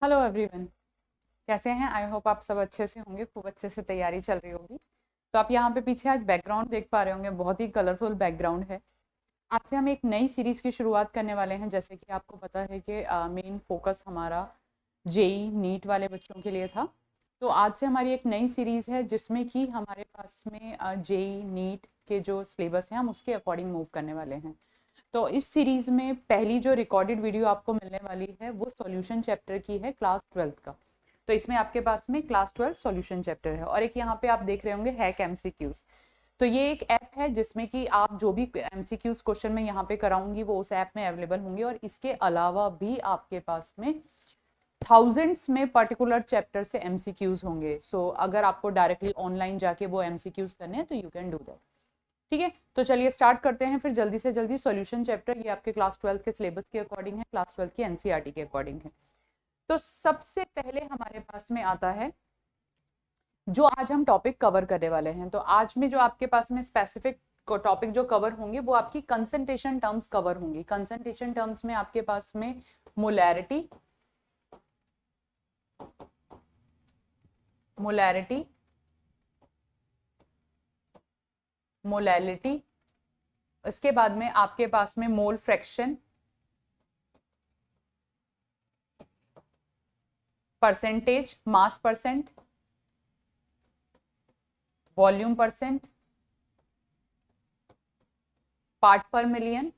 Hello everyone. कैसे हैं? I hope आप सब अच्छे से होंगे, खूब अच्छे से तैयारी चल रही होगी। तो आप यहाँ पे पीछे आज बैकग्राउंड देख पा रहे होंगे, बहुत ही कलरफुल बैकग्राउंड है। आज से हम एक नई सीरीज़ की शुरुआत करने वाले हैं। जैसे कि आपको पता है कि मेन फोकस हमारा जेई नीट वाले बच्चों के लिए था। तो आज से हमारी एक नई सीरीज़ है जिसमें कि हमारे पास में जेई नीट के जो सिलेबस है हम उसके अकॉर्डिंग मूव करने वाले हैं। तो इस सीरीज में पहली जो रिकॉर्डेड वीडियो आपको मिलने वाली है वो सॉल्यूशन चैप्टर की है, क्लास 12 का। तो इसमें आपके पास में क्लास 12 सॉल्यूशन चैप्टर है और एक यहाँ पे आप देख रहे होंगे हैक एमसीक्यूज। तो ये एक ऐप है जिसमें कि आप जो भी एमसीक्यूज क्वेश्चन मैं यहाँ पे कराऊंगी वो उस ऐप में अवेलेबल होंगे, और इसके अलावा भी आपके पास में थाउजेंड्स में पर्टिकुलर चैप्टर से एमसीक्यूज होंगे। सो अगर आपको डायरेक्टली ऑनलाइन जाके वो एमसीक्यूज करने हैं तो यू कैन डू दैट। ठीक है, तो चलिए स्टार्ट करते हैं फिर जल्दी से जल्दी। सॉल्यूशन चैप्टर ये आपके क्लास 12 के सिलेबस के अकॉर्डिंग है, क्लास 12 की एनसीईआरटी के अकॉर्डिंग है। तो सबसे पहले हमारे पास में आता है जो आज हम टॉपिक कवर करने वाले हैं। तो आज में जो आपके पास में स्पेसिफिक टॉपिक जो कवर होंगे वो आपकी कंसंट्रेशन टर्म्स कवर होंगी। कंसंट्रेशन टर्म्स में आपके पास में मोलैरिटी, मोलैरिटी, मोलैलिटी, इसके बाद में आपके पास में मोल फ्रैक्शन, परसेंटेज, मास percent, volume percent, part per million,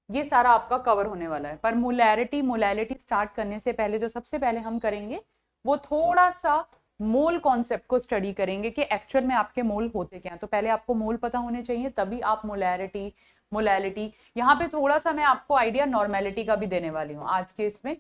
ये सारा आपका कवर होने वाला है। पर मोलैरिटी मोलैलिटी स्टार्ट करने से पहले जो सबसे पहले हम करेंगे वो थोड़ा सा मोल कॉन्सेप्ट को स्टडी करेंगे कि एक्चुअल में आपके मोल होते क्या हैं। तो पहले आपको मोल पता होने चाहिए, तभी आप मोलैरिटी मोलैलिटी, यहाँ पे थोड़ा सा मैं आपको आइडिया नॉर्मेलिटी का भी देने वाली हूँ। आज के इसमें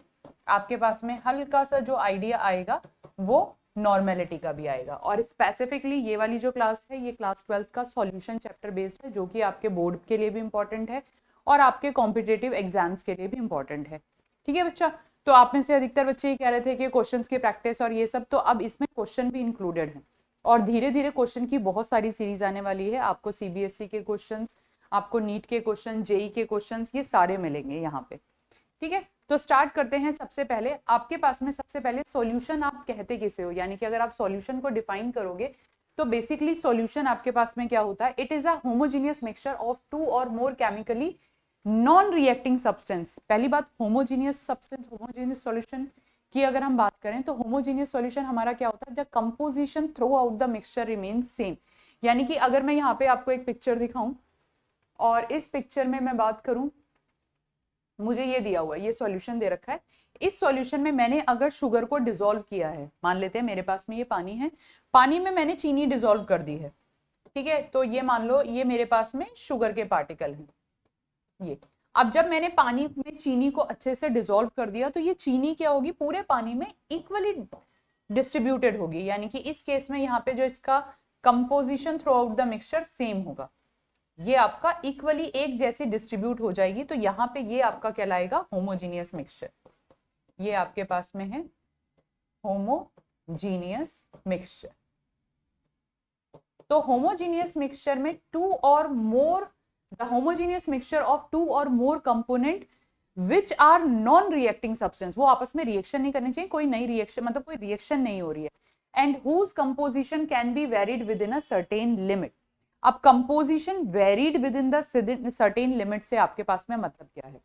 आपके पास में हल्का सा जो आइडिया आएगा वो नॉर्मेलिटी का भी आएगा। और स्पेसिफिकली ये वाली जो क्लास है ये क्लास 12 का सॉल्यूशन चैप्टर बेस्ड है, जो कि आपके बोर्ड के लिए भी इंपॉर्टेंट है और आपके कॉम्पिटिटिव एग्जाम्स के लिए भी इंपॉर्टेंट है। ठीक है बच्चा, तो आप में से अधिकतर बच्चे ये कह रहे थे कि क्वेश्चंस की प्रैक्टिस और ये सब, तो अब इसमें क्वेश्चन भी इंक्लूडेड है और धीरे धीरे क्वेश्चन की बहुत सारी सीरीज आने वाली है। आपको सीबीएसई के क्वेश्चंस, आपको नीट के क्वेश्चन, जेई के क्वेश्चंस, ये सारे मिलेंगे यहाँ पे। ठीक है, तो स्टार्ट करते हैं। सबसे पहले आपके पास में सबसे पहले सॉल्यूशन आप कहते किसे हो, यानी कि अगर आप सॉल्यूशन को डिफाइन करोगे तो बेसिकली सॉल्यूशन आपके पास में क्या होता है? It is a homogeneous mixture of two or more chemically non reacting substance. पहली बात, होमोजीनियस सब्सटेंस, होमोजीनियस सॉल्यूशन की अगर हम बात करें तो होमोजीनियस सॉल्यूशन हमारा क्या होता है? जब composition through out the mixture remain same. यानी कि अगर मैं यहाँ पे आपको एक पिक्चर दिखाऊं और इस पिक्चर में मैं बात करूं, मुझे ये दिया हुआ है, ये सॉल्यूशन दे रखा है। इस सॉल्यूशन में मैंने अगर शुगर को डिसॉल्व किया है, मान लेते हैं मेरे पास में ये पानी है, पानी में मैंने चीनी डिसॉल्व कर दी है। ठीक है, तो ये मान लो ये मेरे पास में शुगर के पार्टिकल हैं ये। अब जब मैंने पानी में चीनी को अच्छे से डिसॉल्व कर दिया तो ये चीनी क्या होगी? पूरे पानी में इक्वली डिस्ट्रीब्यूटेड होगी। यानी कि इस केस में यहाँ पे जो इसका composition through out the mixture same होगा, ये आपका इक्वली एक जैसी डिस्ट्रीब्यूट हो जाएगी। तो यहाँ पे ये आपका कहलाएगा होमोजीनियस मिक्सचर। ये आपके पास में है होमोजीनियस मिक्सचर। तो होमोजीनियस मिक्सचर में two or more, the homogeneous mixture of two or more component which are non reacting substance, वो आपस में रिएक्शन नहीं करनी चाहिए, कोई नई रिएक्शन मतलब कोई रिएक्शन नहीं हो रही है। And whose composition can be varied within a certain limit. अब composition varied within the certain limit से आपके पास में मतलब क्या है?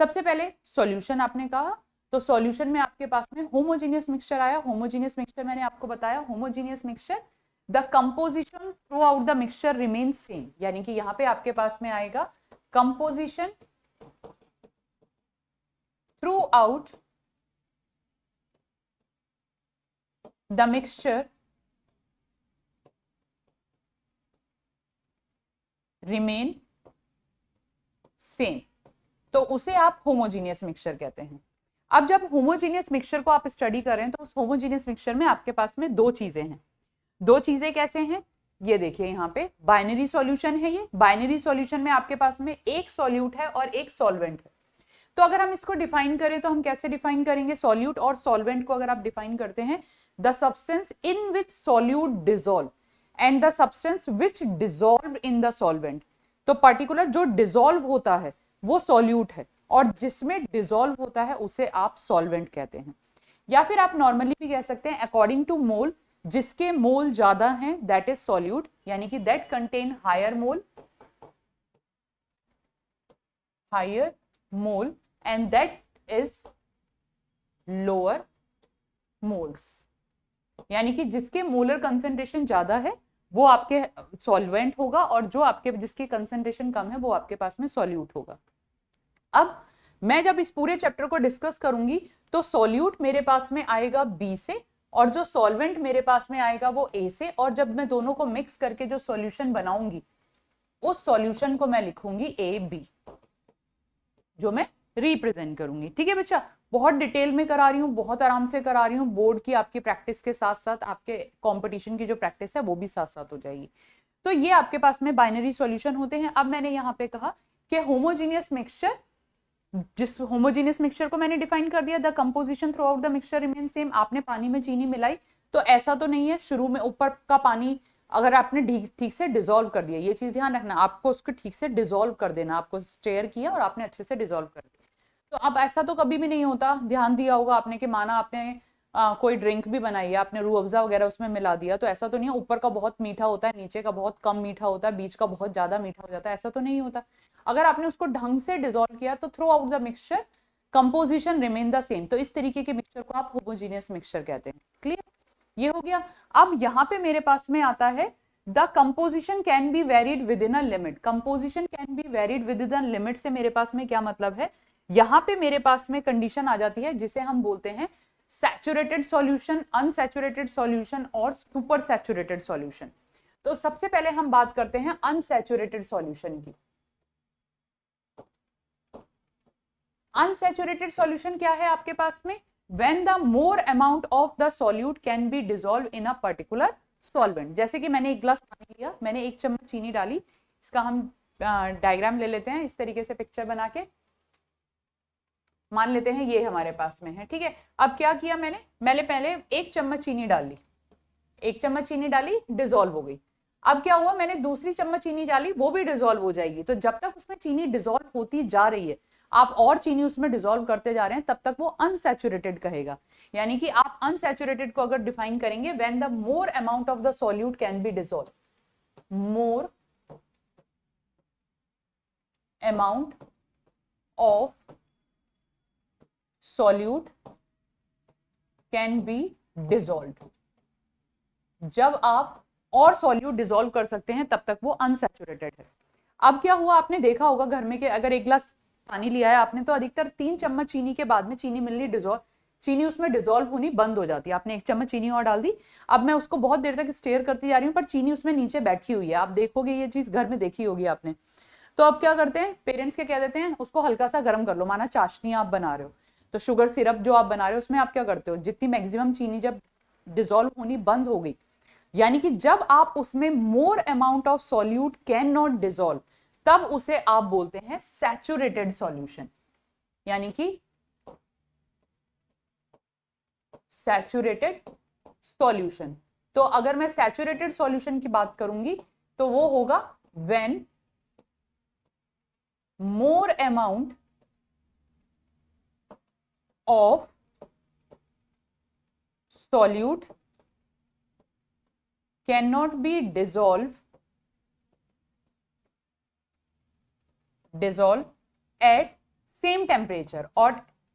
सबसे पहले सॉल्यूशन आपने कहा, तो सॉल्यूशन में आपके पास में होमोजीनियस मिक्सचर आया। होमोजीनियस मिक्सचर मैंने आपको बताया, homogeneous mixture the composition through out the mixture remain same. यानी कि यहाँ पे आपके पास में आएगा composition through out the mixture remain same, तो उसे आप होमोजीनियस मिक्सचर कहते हैं। अब जब होमोजीनियस मिक्सचर को आप स्टडी करें तो उस होमोजीनियस मिक्सचर में आपके पास में दो चीजें हैं। दो चीजें कैसे हैं? ये देखिए यहाँ पे बाइनरी सॉल्यूशन है। ये बाइनरी सॉल्यूशन में आपके पास में एक सॉल्यूट है और एक सॉल्वेंट है। तो अगर हम इसको डिफाइन करें तो हम कैसे डिफाइन करेंगे? सॉल्यूट और सॉल्वेंट को अगर आप डिफाइन करते हैं, the substance in which solute dissolve and the substance which dissolve in the solvent. तो पर्टिकुलर जो डिसॉल्व होता है वो सॉल्यूट है और जिसमें डिसॉल्व होता है उसे आप सॉल्वेंट कहते हैं। या फिर आप नॉर्मली भी कह सकते हैं अकॉर्डिंग टू मोल, जिसके मोल ज्यादा हैं दैट इज सॉल्यूट, यानी कि that contain higher mole and that is lower moles, यानी कि जिसके मोलर कंसेंट्रेशन ज्यादा है वो आपके सॉल्वेंट होगा और जो आपके जिसकी कंसेंट्रेशन कम है वो आपके पास में सॉल्यूट होगा। अब मैं जब इस पूरे चैप्टर को डिस्कस करूंगी तो सॉल्यूट मेरे पास में आएगा बी से और जो सॉल्वेंट मेरे पास में आएगा वो ए से, और जब मैं दोनों को मिक्स करके जो सॉल्यूशन बनाऊंगी उस सॉल्यूशन को मैं लिखूंगी ए बी, जो मैं रिप्रेजेंट करूंगी। ठीक है बच्चा, बहुत डिटेल में करा रही हूँ, बहुत आराम से करा रही हूँ, बोर्ड की आपकी प्रैक्टिस के साथ साथ आपके कंपटीशन की जो प्रैक्टिस है वो भी साथ साथ हो जाएगी। तो ये आपके पास में बाइनरी सॉल्यूशन होते हैं। अब मैंने यहाँ पे कहा कि होमोजीनियस मिक्सचर, जिस होमोजीनियस मिक्सचर को मैंने डिफाइन कर दिया, the composition through out the mixture remain same. आपने पानी में चीनी मिलाई तो ऐसा तो नहीं है शुरू में ऊपर का पानी अगर आपने ठीक से डिसॉल्व कर दिया, ये चीज ध्यान रखना, आपको उसको ठीक से डिसॉल्व कर देना, आपको स्टेयर किया और आपने अच्छे से डिसॉल्व कर दिया। तो अब ऐसा तो कभी भी नहीं होता, ध्यान दिया होगा आपने कि माना आपने कोई ड्रिंक भी बनाई है, आपने रूह अफ़ज़ा वगैरह उसमें मिला दिया, तो ऐसा तो नहीं है ऊपर का बहुत मीठा होता है, नीचे का बहुत कम मीठा होता है, बीच का बहुत ज्यादा मीठा हो जाता है, ऐसा तो नहीं होता। अगर आपने उसको ढंग से डिसॉल्व किया तो through out the mixture composition remain the same, तो इस तरीके के मिक्सचर को आप होमोजीनियस मिक्सचर कहते हैं। क्लियर, ये हो गया। अब यहाँ पे मेरे पास में आता है the composition can be varied within a limit. Composition can be varied within a limit से मेरे पास में क्या मतलब है, यहाँ पे मेरे पास में कंडीशन आ जाती है जिसे हम बोलते हैं सैचुरेटेड सॉल्यूशन, अनसैचुरेटेड सॉल्यूशन और सुपर सैचुरेटेड सॉल्यूशन। तो सबसे पहले हम बात करते हैं अनसैचुरेटेड सॉल्यूशन की। अनसैचुरेटेड सॉल्यूशन क्या है आपके पास में, when the more amount of the solute can be dissolve in a particular solvent. जैसे कि मैंने एक ग्लास पानी लिया, मैंने 1 चम्मच चीनी डाली, इसका हम डायग्राम ले लेते हैं इस तरीके से पिक्चर बना के, मान लेते हैं ये हमारे पास में है। ठीक है, अब क्या किया मैंने पहले 1 चम्मच चीनी डाल ली, 1 चम्मच चीनी डाली, डिसॉल्व हो गई। अब क्या हुआ, मैंने दूसरी चम्मच चीनी डाली, वो भी डिसॉल्व हो जाएगी। तो जब तक उसमें चीनी डिसॉल्व होती जा रही है, आप और चीनी उसमें डिसॉल्व करते जा रहे हैं, तब तक वो अनसैचुरेटेड कहेगा। यानी कि आप अनसैचुरेटेड को अगर डिफाइन करेंगे, when the more amount of the solute can be dissolve, more amount of solute can be dissolved. जब आप और सॉल्यूट डिसॉल्व कर सकते हैं तब तक वो अनसैचुरेटेड है। अब क्या हुआ, आपने देखा होगा घर में कि अगर 1 गिलास पानी लिया है आपने, तो अधिकतर 3 चम्मच चीनी के बाद में चीनी मिलनी डिसॉल्व, चीनी उसमें डिसॉल्व होनी बंद हो जाती है। आपने 1 चम्मच चीनी और डाल दी, अब मैं उसको बहुत देर तक स्टेयर करती जा रही हूँ पर चीनी उसमें नीचे बैठी हुई है। आप देखोगे ये चीज घर में देखी होगी आपने। तो अब क्या करते हैं पेरेंट्स, क्या कह देते हैं, उसको हल्का सा गर्म कर लो। माना चाशनी आप बना रहे हो, तो शुगर सिरप जो आप बना रहे हो उसमें आप क्या करते हो, जितनी मैक्सिमम चीनी जब डिसॉल्व होनी बंद हो गई, यानी कि जब आप उसमें more amount of solute can not dissolve, तब उसे आप बोलते हैं सैचुरेटेड सॉल्यूशन, यानी कि सैचुरेटेड सॉल्यूशन। तो अगर मैं सैचुरेटेड सॉल्यूशन की बात करूंगी तो वो होगा when more amount of solute cannot be dissolve at same temperature or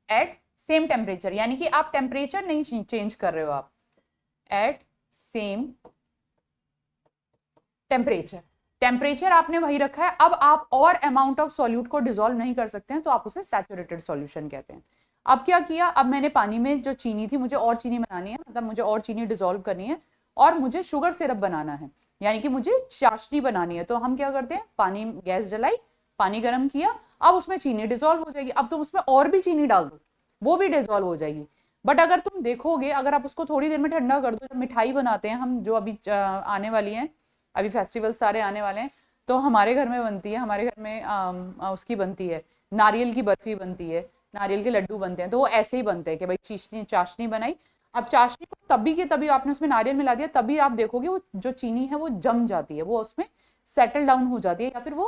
at same temperature, यानी कि आप टेम्परेचर नहीं चेंज कर रहे हो, आप at same टेम्परेचर आपने वही रखा है। अब आप और अमाउंट ऑफ सॉल्यूट को डिसॉल्व नहीं कर सकते हैं, तो आप उसे सैचुरेटेड सॉल्यूशन कहते हैं। अब क्या किया, अब मैंने पानी में जो चीनी थी, मुझे और चीनी बनानी है, मतलब मुझे और चीनी डिसॉल्व करनी है और मुझे शुगर सिरप बनाना है, यानी कि मुझे चाशनी बनानी है। तो हम क्या करते हैं, पानी, गैस जलाई, पानी गर्म किया, अब उसमें चीनी डिसॉल्व हो जाएगी। अब तुम उसमें और भी चीनी डाल दो, वो भी डिसॉल्व हो जाएगी। बट अगर तुम देखोगे, अगर आप उसको थोड़ी देर में ठंडा कर दो, जब मिठाई बनाते हैं हम, जो अभी आने वाली है, अभी फेस्टिवल सारे आने वाले हैं, तो हमारे घर में बनती है, हमारे घर में उसकी बनती है, नारियल की बर्फी बनती है, नारियल के लड्डू बनते हैं। तो वो ऐसे ही बनते हैं कि भाई चाशनी बनाई, अब चाशनी को तभी के तभी आपने उसमें नारियल मिला दिया, तभी आप देखोगे वो जो चीनी है वो जम जाती है, वो उसमें सेटल डाउन हो जाती है, या फिर वो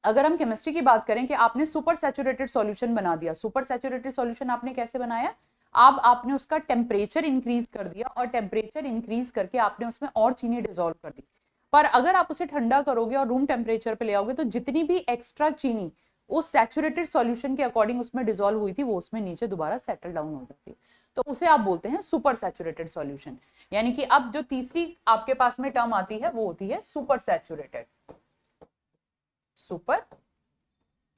अगर हम केमिस्ट्री की बात करें कि आपने सुपर सैचुरेटेड सॉल्यूशन बना दिया, सुपर सैचुरेटेड सॉल्यूशन आपने कैसे बनाया, आपने उसका टेम्परेचर इंक्रीज कर दिया और टेम्परेचर इंक्रीज करके आपने उसमें और चीनी डिसॉल्व कर दी। पर अगर आप उसे ठंडा करोगे और रूम टेम्परेचर पे ले आओगे तो जितनी भी एक्स्ट्रा चीनी उस सैचुरेटेड सॉल्यूशन के अकॉर्डिंग उसमें डिसॉल्व हुई थी वो उसमें नीचे दोबारा सेटल डाउन हो जाती है, तो उसे आप बोलते हैं सुपर सैचुरेटेड सॉल्यूशन। यानी कि अब जो तीसरी आपके पास में टर्म आती है वो होती है सुपर सैचुरेटेड। सुपर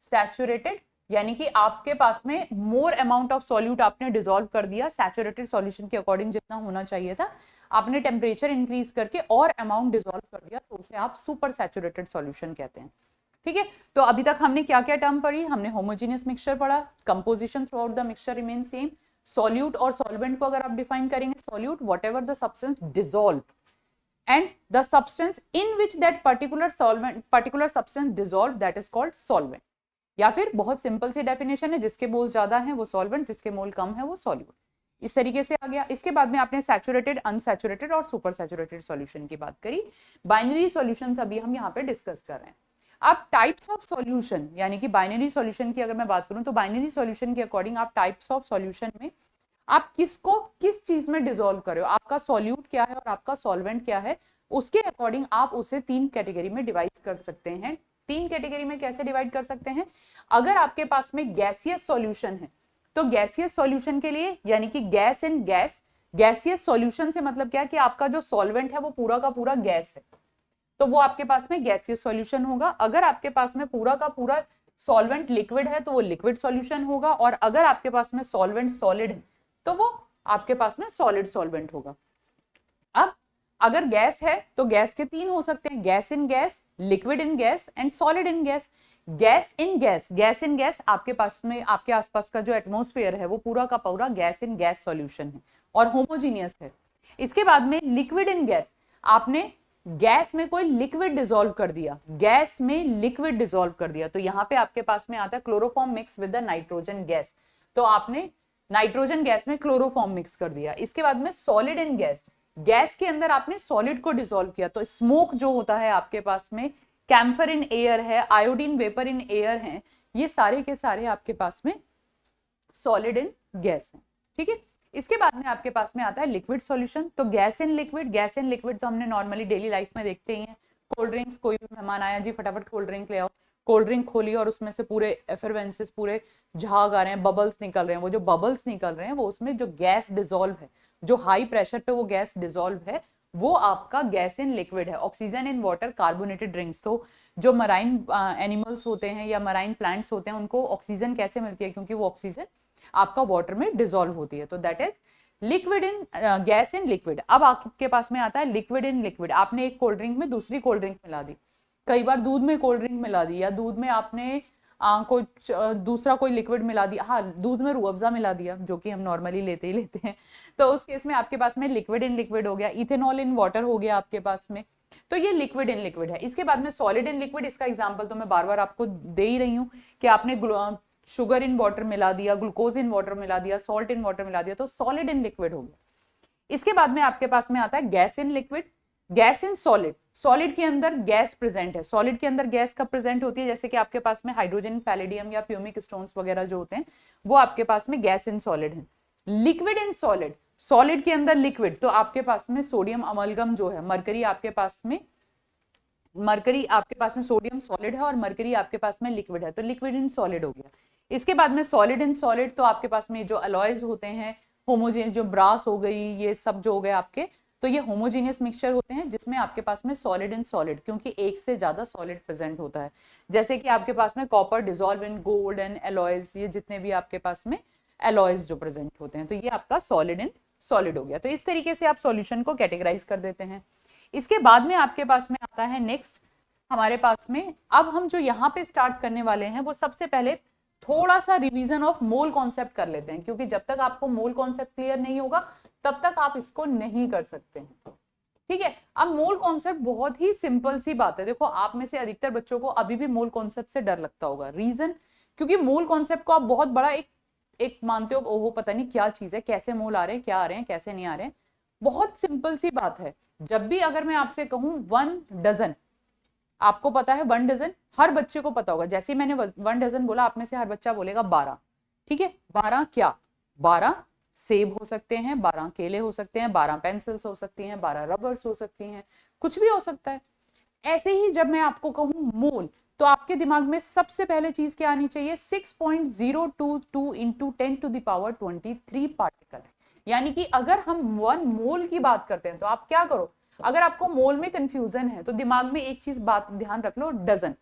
सैचुरेटेड यानी कि आपके पास में मोर अमाउंट ऑफ सॉल्यूट आपने डिसॉल्व कर दिया, सैचुरेटेड सॉल्यूशन के अकॉर्डिंग जितना होना चाहिए था आपने टेम्परेचर इंक्रीज करके और अमाउंट डिसॉल्व कर दिया, तो उसे आप सुपर सैचुरेटेड सॉल्यूशन कहते हैं। ठीक है, तो अभी तक हमने क्या क्या टर्म पढ़ी, हमने होमोजेनियस मिक्सचर पढ़ा, composition through out the mixture remain same, solute और सॉल्वेंट को अगर आप डिफाइन करेंगे, solute whatever the substance dissolve and the substance in which that particular substance dissolved, that is called solvent। या फिर बहुत सिंपल सी definition है, जिसके मोल ज्यादा है वो सॉल्वेंट, जिसके मोल कम है वो सॉल्यूट। इस तरीके से आ गया। इसके बाद में आपने सैचुरेटेड, अनसैचुरेटेड और सुपर सैचुरेटेड सॉल्यूशन की बात करी। बाइनरी सॉल्यूशंस अभी हम यहाँ पे डिस्कस कर रहे हैं। अब टाइप्स ऑफ सॉल्यूशन, यानी कि बाइनरी सॉल्यूशन की अगर मैं बात करूं तो बाइनरी सॉल्यूशन के अकॉर्डिंग आप टाइप्स ऑफ सॉल्यूशन में आप किसको किस चीज में डिसॉल्व कर रहे हो, आपका सॉल्यूट क्या है और आपका सॉल्वेंट क्या है, उसके अकॉर्डिंग आप उसे 3 कैटेगरी में डिवाइड कर सकते हैं। 3 कैटेगरी में कैसे डिवाइड कर सकते हैं, अगर आपके पास में गैसियस सॉल्यूशन है तो गैसियस सॉल्यूशन के लिए, यानी कि gas in gas, gaseous solution से मतलब क्या है कि आपका जो सॉल्वेंट है वो पूरा का पूरा गैस है, तो वो आपके पास में गैसियस सॉल्यूशन होगा। अगर आपके पास में पूरा का पूरा सॉल्वेंट लिक्विड है तो वो लिक्विड सॉल्यूशन होगा, और अगर आपके पास में सॉल्वेंट सॉलिड है तो वो आपके पास में सॉलिड सॉल्वेंट होगा। अब अगर गैस है तो गैस के 3 हो सकते हैं, gas in gas, liquid in gas and solid in gas. Gas in gas, gas in gas आपके पास में आपके आसपास का जो एटमॉस्फेयर है वो पूरा का पूरा गैस इन गैस सॉल्यूशन है और होमोजीनियस है। इसके बाद में लिक्विड इन गैस, आपने गैस में कोई लिक्विड डिसॉल्व कर दिया, गैस में लिक्विड डिसॉल्व कर दिया, तो यहाँ पे आपके पास में आता है chloroform mix with the nitrogen gas, तो आपने नाइट्रोजन गैस में क्लोरोफॉर्म मिक्स कर दिया। इसके बाद में सॉलिड इन गैस, गैस के अंदर आपने सॉलिड को डिसॉल्व किया, तो स्मोक जो होता है आपके पास में, कैम्फर इन एयर है, आयोडीन वेपर इन एयर है, ये सारे के सारे आपके पास में सॉलिड इन गैस है। ठीक है, इसके बाद में आपके पास में आता है लिक्विड सॉल्यूशन, तो gas in liquid, gas in liquid तो हमने नॉर्मली डेली लाइफ में देखते ही हैं। कोल्ड ड्रिंक्स, कोई भी मेहमान आया जी फटाफट कोल्ड ड्रिंक ले आओ, कोल्ड ड्रिंक खोली और उसमें से पूरे एफरवेंसेस, पूरे झाग आ रहे हैं, बबल्स निकल रहे हैं, वो जो बबल्स निकल रहे हैं वो उसमें जो गैस डिसॉल्व है, जो हाई प्रेशर पे वो गैस डिसॉल्व है, वो आपका गैस इन लिक्विड है। Oxygen in water, carbonated drinks, तो जो मराइन एनिमल्स होते हैं या मराइन प्लांट्स होते हैं उनको ऑक्सीजन कैसे मिलती है, क्योंकि वो ऑक्सीजन आपका वाटर में डिसॉल्व होती है, तो that is liquid in gas in liquid. अब आपके पास में आता है लिक्विड इन लिक्विड, आपने एक कोल्ड ड्रिंक में दूसरी कोल्ड ड्रिंक मिला दी, कई बार दूध में कोल्ड ड्रिंक मिला दी, या दूध में आपने कुछ दूसरा कोई लिक्विड मिला दिया, हाँ दूध में रूह अफ़ज़ा मिला दिया जो कि हम नॉर्मली लेते ही लेते हैं, तो उस केस में आपके पास में लिक्विड इन लिक्विड हो गया। इथेनॉल इन वाटर हो गया आपके पास में, तो ये लिक्विड इन लिक्विड है। इसके बाद में सॉलिड इन लिक्विड, इसका एग्जांपल तो मैं बार बार आपको दे ही रही हूँ कि आपने शुगर इन वाटर मिला दिया, ग्लूकोज इन वाटर मिला दिया, सॉल्ट इन वाटर मिला दिया, तो सॉलिड इन लिक्विड हो गया। इसके बाद में आपके पास में आता है gas in liquid, gas in solid, solid के अंदर गैस प्रेजेंट है, सॉलिड के अंदर गैस कब प्रेजेंट होती है, जैसे कि आपके पास में हाइड्रोजन, पैलेडियम या प्यूमिक स्टोन्स वगैरह जो होते हैं वो आपके पास में गैस इन सॉलिड है। लिक्विड इन सॉलिड, सॉलिड के अंदर लिक्विड, तो आपके पास में सोडियम अमलगम जो है, मरकरी आपके पास में सोडियम सॉलिड है और मरकरी आपके पास में लिक्विड है, तो लिक्विड इन सॉलिड हो गया। इसके बाद में सॉलिड इन सॉलिड, तो आपके पास में जो अलॉयज होते हैं, होमोजेन, जो ब्रास हो गई, ये सब जो हो गए आपके, तो ये होमोजेनियस मिक्सचर होते हैं जिसमें आपके पास में सॉलिड इन सॉलिड, क्योंकि एक से ज्यादा सॉलिड प्रेजेंट होता है, जैसे कि आपके पास में copper dissolve in gold and alloys, ये जितने भी आपके पास में एलॉयज जो प्रेजेंट होते हैं, तो ये आपका सॉलिड इन सॉलिड हो गया। तो इस तरीके से आप सॉल्यूशन को कैटेगराइज कर देते हैं। इसके बाद में आपके पास में आता है नेक्स्ट हमारे पास में, अब हम जो यहाँ पे स्टार्ट करने वाले हैं वो सबसे पहले थोड़ा सा रिवीजन ऑफ मोल कॉन्सेप्ट कर लेते हैं, क्योंकि जब तक आपको मोल कॉन्सेप्ट क्लियर नहीं होगा तब तक आप इसको नहीं कर सकते हैं। ठीक है, अब मोल कॉन्सेप्ट बहुत ही सिंपल सी बात है। देखो, आप में से अधिकतर बच्चों को अभी भी मोल कॉन्सेप्ट से डर लगता होगा, रीजन क्योंकि मोल कॉन्सेप्ट को आप बहुत बड़ा एक मानते हो, ओहो पता नहीं क्या चीज है, कैसे मोल आ रहे हैं, क्या आ रहे हैं, कैसे नहीं आ रहे हैं। बहुत सिंपल सी बात है, जब भी अगर मैं आपसे कहूं 1 डजन, आपको पता है 1 डजन, हर बच्चे को पता होगा, जैसे ही मैंने 1 डजन बोला आप में से हर बच्चा बोलेगा 12। ठीक है, 12 क्या, 12 सेब हो सकते हैं, 12 केले हो सकते हैं, 12 पेंसिल्स हो सकती हैं, 12 रबर्स हो सकती हैं, कुछ भी हो सकता है। ऐसे ही जब मैं आपको कहूं मोल, तो आपके दिमाग में सबसे पहले चीज क्या आनी चाहिए, 6.022 इंटू 10⁻23 पार्टिकल। यानी कि अगर हम 1 मोल की बात करते हैं तो आप क्या करो, अगर आपको मोल में कंफ्यूजन है तो दिमाग में एक चीज बात ध्यान रख लो, डजन।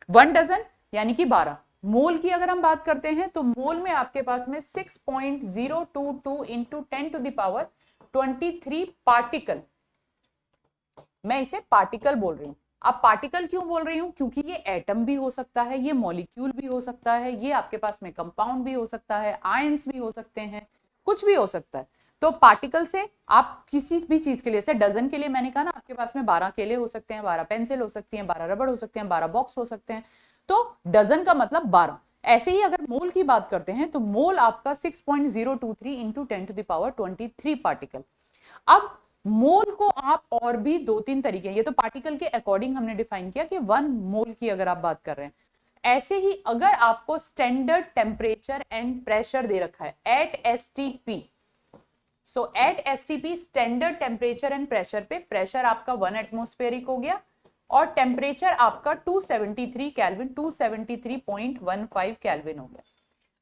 1 डजन यानी कि 12। मोल की अगर हम बात करते हैं तो मोल में आपके पास में 6.022 इंटू 10⁻23 पार्टिकल। मैं इसे पार्टिकल बोल रही हूं। अब पार्टिकल क्यों बोल रही हूं, क्योंकि ये एटम भी हो सकता है, ये मॉलिक्यूल भी हो सकता है, ये आपके पास में कंपाउंड भी हो सकता है, आयंस भी हो सकते हैं, कुछ भी हो सकता है। तो पार्टिकल से आप किसी भी चीज के लिए, जैसे डजन के लिए मैंने कहा ना आपके पास में 12 केले हो सकते हैं, 12 पेंसिल हो सकती हैं, 12 रबड़ हो सकते हैं, 12 बॉक्स हो सकते हैं, तो डजन का मतलब 12। ऐसे ही अगर मोल की बात करते हैं तो मोल आपका 6.023 इंटू 10⁻23 पार्टिकल। अब मोल को आप और भी 2-3 तरीके, ये तो पार्टिकल के अकॉर्डिंग हमने डिफाइन किया कि 1 मोल की अगर आप बात कर रहे हैं। ऐसे ही अगर आपको स्टैंडर्ड टेम्परेचर एंड प्रेशर दे रखा है at STP, so at STP standard temperature and pressure पे, प्रेशर आपका 1 एटमॉस्फेरिक हो गया और टेम्परेचर आपका 273 केल्विन, 273.15 केल्विन हो गया।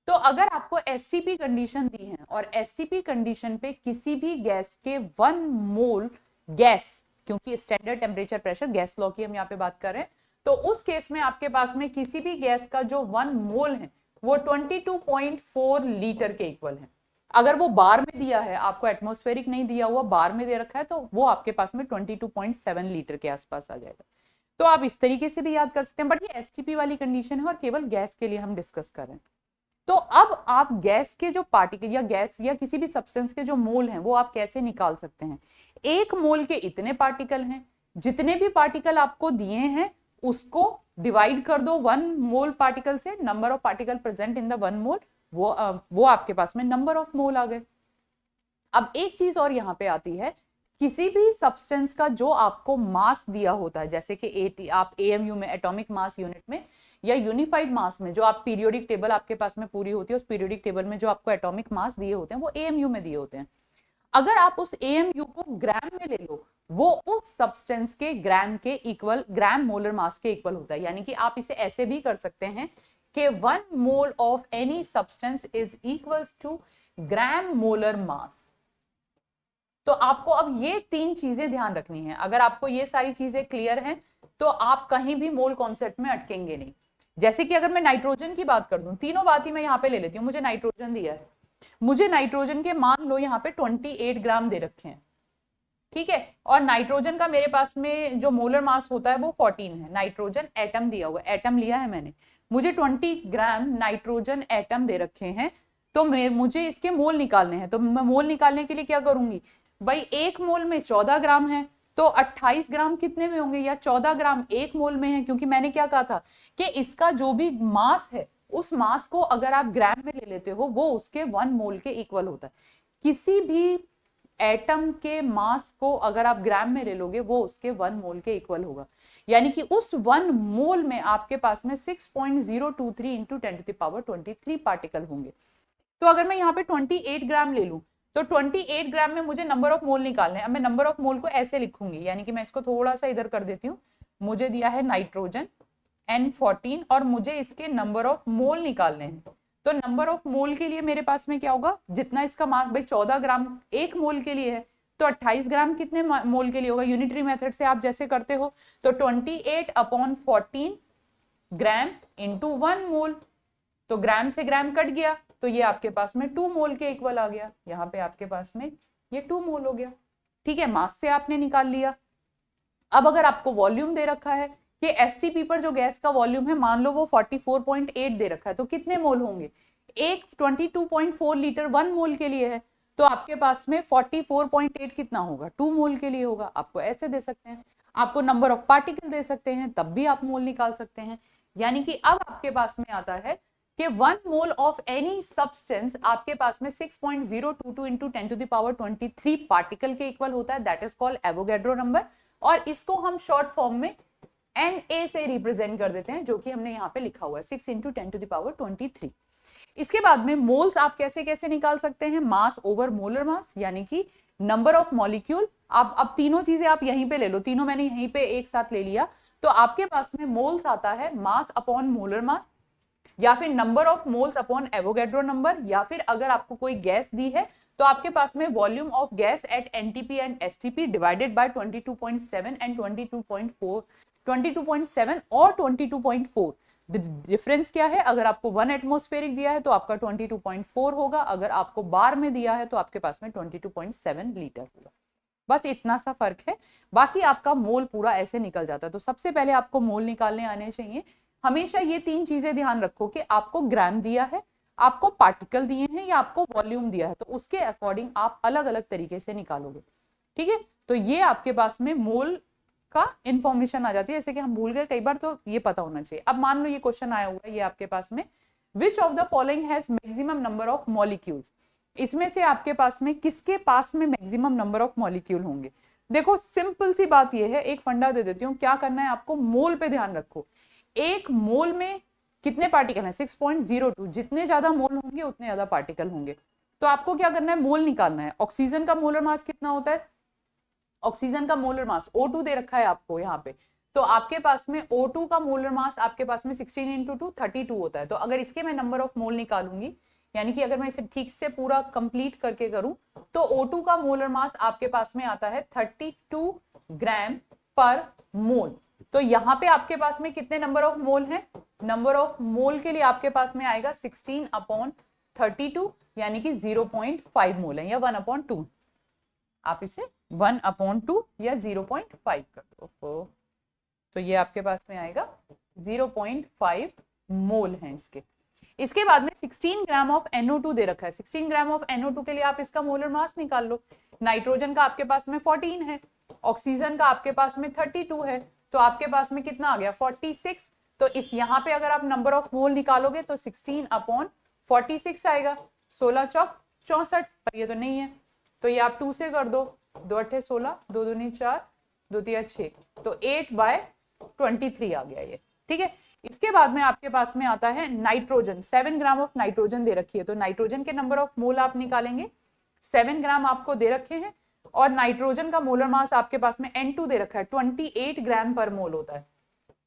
तो अगर आपको एसटीपी कंडीशन दी है और एसटीपी कंडीशन पे किसी भी गैस के 1 मोल गैस, क्योंकि standard temperature pressure gas law की हम यहाँ पे बात कर रहे हैं, तो उस केस में आपके पास में किसी भी गैस का जो 1 मोल है वो 22.4 लीटर के इक्वल है। अगर वो बार में दिया है, आपको एटमॉस्फेरिक नहीं दिया हुआ, बार में दे रखा है, तो वो आपके पास में 22.7 लीटर के आसपास आ जाएगा। तो आप इस तरीके से भी याद कर सकते हैं, बट ये एसटीपी वाली कंडीशन है और केवल गैस के लिए हम डिस्कस कर रहे हैं। तो अब आप गैस के जो पार्टिकल या गैस या किसी भी सब्सटेंस के जो मोल हैं वो आप कैसे निकाल सकते हैं, एक मोल के इतने पार्टिकल हैं, जितने भी पार्टिकल आपको दिए हैं उसको डिवाइड कर दो 1 मोल पार्टिकल से, number of particle present in the 1 मोल, वो आपके पास में नंबर ऑफ मोल आ गए। अब एक चीज और यहाँ पे आती है, किसी भी सब्सटेंस का जो आपको मास दिया होता है, जैसे कि आप एएमयू में एटॉमिक मास यूनिट में या यूनिफाइड मास में, जो आप पीरियोडिक टेबल आपके पास में पूरी होती है, उस पीरियोडिक टेबल में जो आपको एटॉमिक मास दिए होते हैं वो एएमयू में दिए होते हैं। अगर आप उस एएमयू को ग्राम में ले लो, वो उस सब्सटेंस के ग्राम के इक्वल, ग्राम मोलर मास के इक्वल होता है। यानी कि आप इसे ऐसे भी कर सकते हैं कि 1 mole of any substance is equals to gram molar mass. तो आपको अब ये 3 चीजें ध्यान रखनी है। अगर आपको ये सारी चीजें क्लियर हैं तो आप कहीं भी मोल कॉन्सेप्ट में अटकेंगे नहीं। जैसे कि अगर मैं नाइट्रोजन की बात कर दूं, तीनों बात ही मैं यहाँ पे ले लेती हूँ। मुझे नाइट्रोजन दिया है, मुझे नाइट्रोजन के मान लो यहाँ पे 28 ग्राम दे रखे हैं, ठीक है, और नाइट्रोजन का मेरे पास में जो मोलर मास होता है वो 14 है। नाइट्रोजन एटम दिया हुआ, एटम लिया है मैंने, मुझे 20 ग्राम नाइट्रोजन एटम दे रखे हैं, तो मुझे इसके मोल निकालने हैं। तो मैं मोल निकालने के लिए क्या करूंगी भाई, 1 मोल में 14 ग्राम है, तो 28 ग्राम कितने में होंगे, या 14 ग्राम 1 मोल में है, क्योंकि मैंने क्या कहा था कि इसका जो भी मास है उस मास को अगर आप ग्राम में ले लेते हो वो उसके 1 मोल के इक्वल होता है। किसी भी एटम के मास को अगर आप ग्राम में ले लोगे वो उसके 1 मोल के इक्वल होगा। यानी कि उस 1 मोल में आपके पास में 6.023 इंटू 10⁻23 पार्टिकल होंगे। तो अगर मैं यहाँ पे 28 ग्राम ले लूं तो 28 ग्राम में मुझे नंबर ऑफ मोल निकालने हैं। अब मैं नंबर ऑफ मोल को ऐसे लिखूंगी, यानी कि मैं इसको थोड़ा सा इधर कर देती हूँ। मुझे दिया है नाइट्रोजन N14 और मुझे इसके नंबर ऑफ मोल निकालने हैं। तो नंबर ऑफ मोल के लिए मेरे पास में क्या होगा, जितना इसका मास, भाई 14 ग्राम 1 मोल के लिए है, तो 28 ग्राम कितने मोल के लिए होगा, यूनिटरी मेथड से आप जैसे करते हो, तो 28/14 ग्राम इंटू 1 मोल। तो ग्राम से ग्राम कट गया तो ये आपके पास में 2 मोल के इक्वल आ गया। यहाँ पे आपके पास में ये 2 मोल हो गया, ठीक है, मास से आपने निकाल लिया। अब अगर आपको वॉल्यूम दे रखा है कि एसटीपी पर जो गैस का वॉल्यूम है, मान लो वो 44.8 दे रखा है, तो कितने मोल होंगे, एक 22.4 लीटर 1 मोल के लिए है, तो आपके पास में 44.8 कितना होगा, 2 मोल के लिए होगा। आपको ऐसे दे सकते हैं, आपको नंबर ऑफ पार्टिकल दे सकते हैं, तब भी आप मोल निकाल सकते हैं। यानी कि अब आपके पास में आता है कि 1 मोल ऑफ एनी सब्सटेंस आपके पास में 6.022 इंटू 10⁻23 पार्टिकल के इक्वल होता है, that is called Avogadro number. और इसको हम शॉर्ट फॉर्म में Na से रिप्रेजेंट कर देते हैं, जो कि हमने यहाँ पे लिखा हुआ है 6 इंटू 10⁻23। इसके बाद में मोल्स आप कैसे कैसे निकाल सकते हैं, मास ओवर मोलर मास, यानी कि नंबर ऑफ मॉलिक्यूल। आप अब तीनों चीजें आप यहीं पे ले लो, तीनों मैंने यहीं पे एक साथ ले लिया, तो आपके पास में मोल्स आता है मास अपॉन मोलर मास, या फिर number of moles upon Avogadro number, या फिर अगर आपको कोई गैस दी है तो आपके पास में volume of gas at NTP and STP divided by 22.7 and 22.4, 22.7 और 22.4। डिफरेंस क्या है, अगर आपको 1 एटमॉस्फेरिक दिया है तो आपका 22.4 होगा, अगर आपको बार में दिया है तो आपके पास में 22.7 लीटर होगा। बस इतना सा फर्क है, बाकी आपका मोल पूरा ऐसे निकल जाता है। तो सबसे पहले आपको मोल निकालने आने चाहिए। हमेशा ये तीन चीजें ध्यान रखो कि आपको ग्राम दिया है, आपको पार्टिकल दिए हैं, या आपको वॉल्यूम दिया है, तो उसके अकॉर्डिंग आप अलग अलग तरीके से निकालोगे। ठीक है, तो ये आपके पास में मोल का इंफॉर्मेशन आ जाती है। जैसे कि हम भूल गए कई बार, तो ये पता होना चाहिए। अब मान लो ये क्वेश्चन आया हुआ है, ये आपके पास में which of the following has maximum number of molecules, इसमें से आपके पास में किसके पास में मैक्सिमम नंबर ऑफ मॉलिक्यूल होंगे। देखो सिंपल सी बात ये है, एक फंडा दे देती हूँ, क्या करना है आपको, मोल पे ध्यान रखो। एक मोल में कितने पार्टिकल हैं, 6.02, जितने ज्यादा मोल होंगे उतने ज्यादा पार्टिकल होंगे। तो आपको क्या करना है, मोल निकालना है। ऑक्सीजन का मोलर मास कितना होता है, ऑक्सीजन का मोलर मास O2 दे रखा है आपको यहाँ पे, तो आपके पास में O2 का मोलर मास आपके पास में 16 इंटू 2 32 होता है। तो अगर इसके मैं नंबर ऑफ मोल निकालूंगी, यानी कि अगर मैं इसे ठीक से पूरा कंप्लीट करके करूं, तो O2 का मोलर मास आपके पास में आता है 32 ग्राम पर मोल। तो यहाँ पे आपके पास में कितने नंबर ऑफ मोल हैं, नंबर ऑफ मोल के लिए आपके पास में आएगा 16/32, यानी कि 0.5 मोल है, या 1/2। आप इसे 1/2 या 0.5 कर दो, तो ये आपके पास में आएगा 0.5 मोल है इसके। इसके बाद में 16 ग्राम ऑफ NO2 दे रखा है। 16 ग्राम ऑफ NO2 के लिए आप इसका मोलर मास निकाल लो। नाइट्रोजन का आपके पास में 14 है, ऑक्सीजन का आपके पास में 32 है, तो आपके पास में कितना आ गया 46। तो इस यहाँ पे अगर आप नंबर ऑफ मोल निकालोगे तो 16/46 आएगा, 16 चौक 64, पर ये तो नहीं है, तो ये आप 2 से कर दो, 2 8 16, 2 दूनी 4, 2 3 6, तो 8/23 आ गया ये। ठीक है, इसके बाद में आपके पास में आता है नाइट्रोजन। 7 ग्राम ऑफ नाइट्रोजन दे रखी है, तो नाइट्रोजन के नंबर ऑफ मोल आप निकालेंगे, 7 ग्राम आपको दे रखे हैं, और नाइट्रोजन का मोलर मास आपके पास में N2 दे रखा है, 28 ग्राम पर मोल होता है,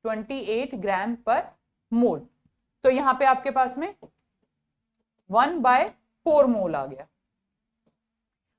28 ग्राम पर मोल। तो यहाँ पे आपके पास में 1/4 मोल आ गया।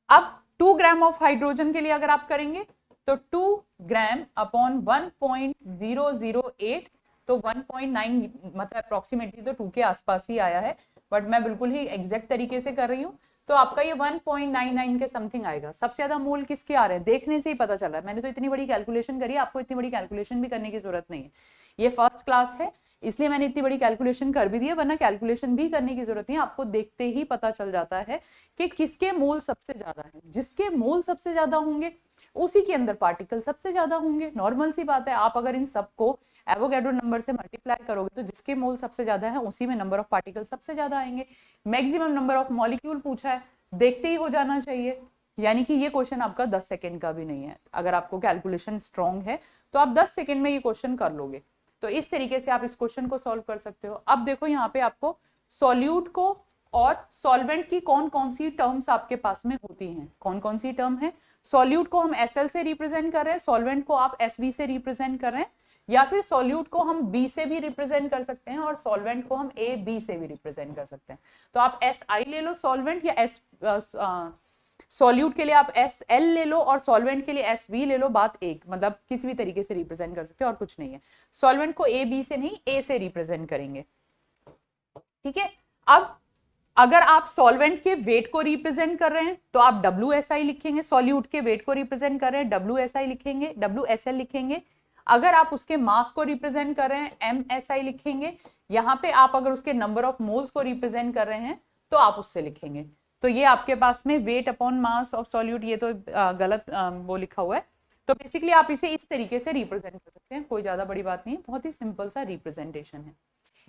अब 2 ग्राम ऑफ हाइड्रोजन के लिए अगर आप करेंगे तो 2 ग्राम अपॉन 1.008, तो 1.9, मतलब अप्रोक्सीमेटली तो 2 के आसपास ही आया है, बट मैं बिल्कुल ही एग्जैक्ट तरीके से कर रही हूँ। तो आपका ये 1.99 के समथिंग आएगा। सबसे ज्यादा मोल किसके आ रहे हैं, देखने से ही पता चल रहा है। मैंने तो इतनी बड़ी कैलकुलेशन करी, आपको इतनी बड़ी कैलकुलेशन भी करने की जरूरत नहीं है, ये फर्स्ट क्लास है इसलिए मैंने इतनी बड़ी कैलकुलेशन कर भी दी है, वरना कैलकुलेशन भी करने की जरूरत नहीं है। आपको देखते ही पता चल जाता है कि किसके मोल सबसे ज्यादा है। जिसके मोल सबसे ज्यादा होंगे उसी के अंदर पार्टिकल सबसे ज्यादा होंगे। नॉर्मल सी बात है, आप अगर इन सबको एवोगैड्रो नंबर से मल्टीप्लाई करोगे तो जिसके मोल सबसे ज्यादा है उसी में नंबर ऑफ पार्टिकल सबसे ज्यादा आएंगे। मैक्सिमम नंबर ऑफ मॉलिक्यूल पूछा है, देखते ही हो जाना चाहिए, यानी कि ये क्वेश्चन आपका 10 सेकंड का भी नहीं है। अगर आपको कैलकुलेशन स्ट्रॉन्ग है तो आप 10 सेकंड में ये क्वेश्चन कर लोगे। तो इस तरीके से आप इस क्वेश्चन को सॉल्व कर सकते हो। अब देखो यहाँ पे आपको सॉल्यूट को और सॉल्वेंट की कौन कौन सी टर्म्स आपके पास में होती हैं, कौन कौन सी टर्म है। सॉल्यूट को हम SL से रिप्रेजेंट कर रहे हैं, सॉल्वेंट को आप SV से रिप्रेजेंट कर रहे हैं, या फिर सॉल्यूट को हम B से भी रिप्रेजेंट कर सकते हैं और सॉल्वेंट को हम AB से भी रिप्रेजेंट कर सकते हैं। तो आप SI ले लो सॉल्वेंट, या सॉल्यूट के लिए आप SL ले लो और सॉल्वेंट के लिए SV ले लो, बात एक, मतलब किसी भी तरीके से रिप्रेजेंट कर सकते हो और कुछ नहीं है। सॉल्वेंट को AB से नहीं A से रिप्रेजेंट करेंगे। ठीक है, अब अगर आप सॉल्वेंट के वेट को रिप्रेजेंट कर रहे हैं तो आप WSI लिखेंगे, सॉल्यूट के वेट को रिप्रेजेंट कर रहे हैं WSI लिखेंगे, WSL लिखेंगे। अगर आप उसके मास को रिप्रेजेंट कर रहे हैं MSI लिखेंगे। यहाँ पे आप अगर उसके नंबर ऑफ मोल्स को रिप्रेजेंट कर रहे हैं तो आप उससे लिखेंगे। तो ये आपके पास में weight upon mass of solute, ये तो गलत वो लिखा हुआ है। तो बेसिकली आप इसे इस तरीके से रिप्रेजेंट कर सकते हैं, कोई ज्यादा बड़ी बात नहीं है, बहुत ही सिंपल सा रिप्रेजेंटेशन है।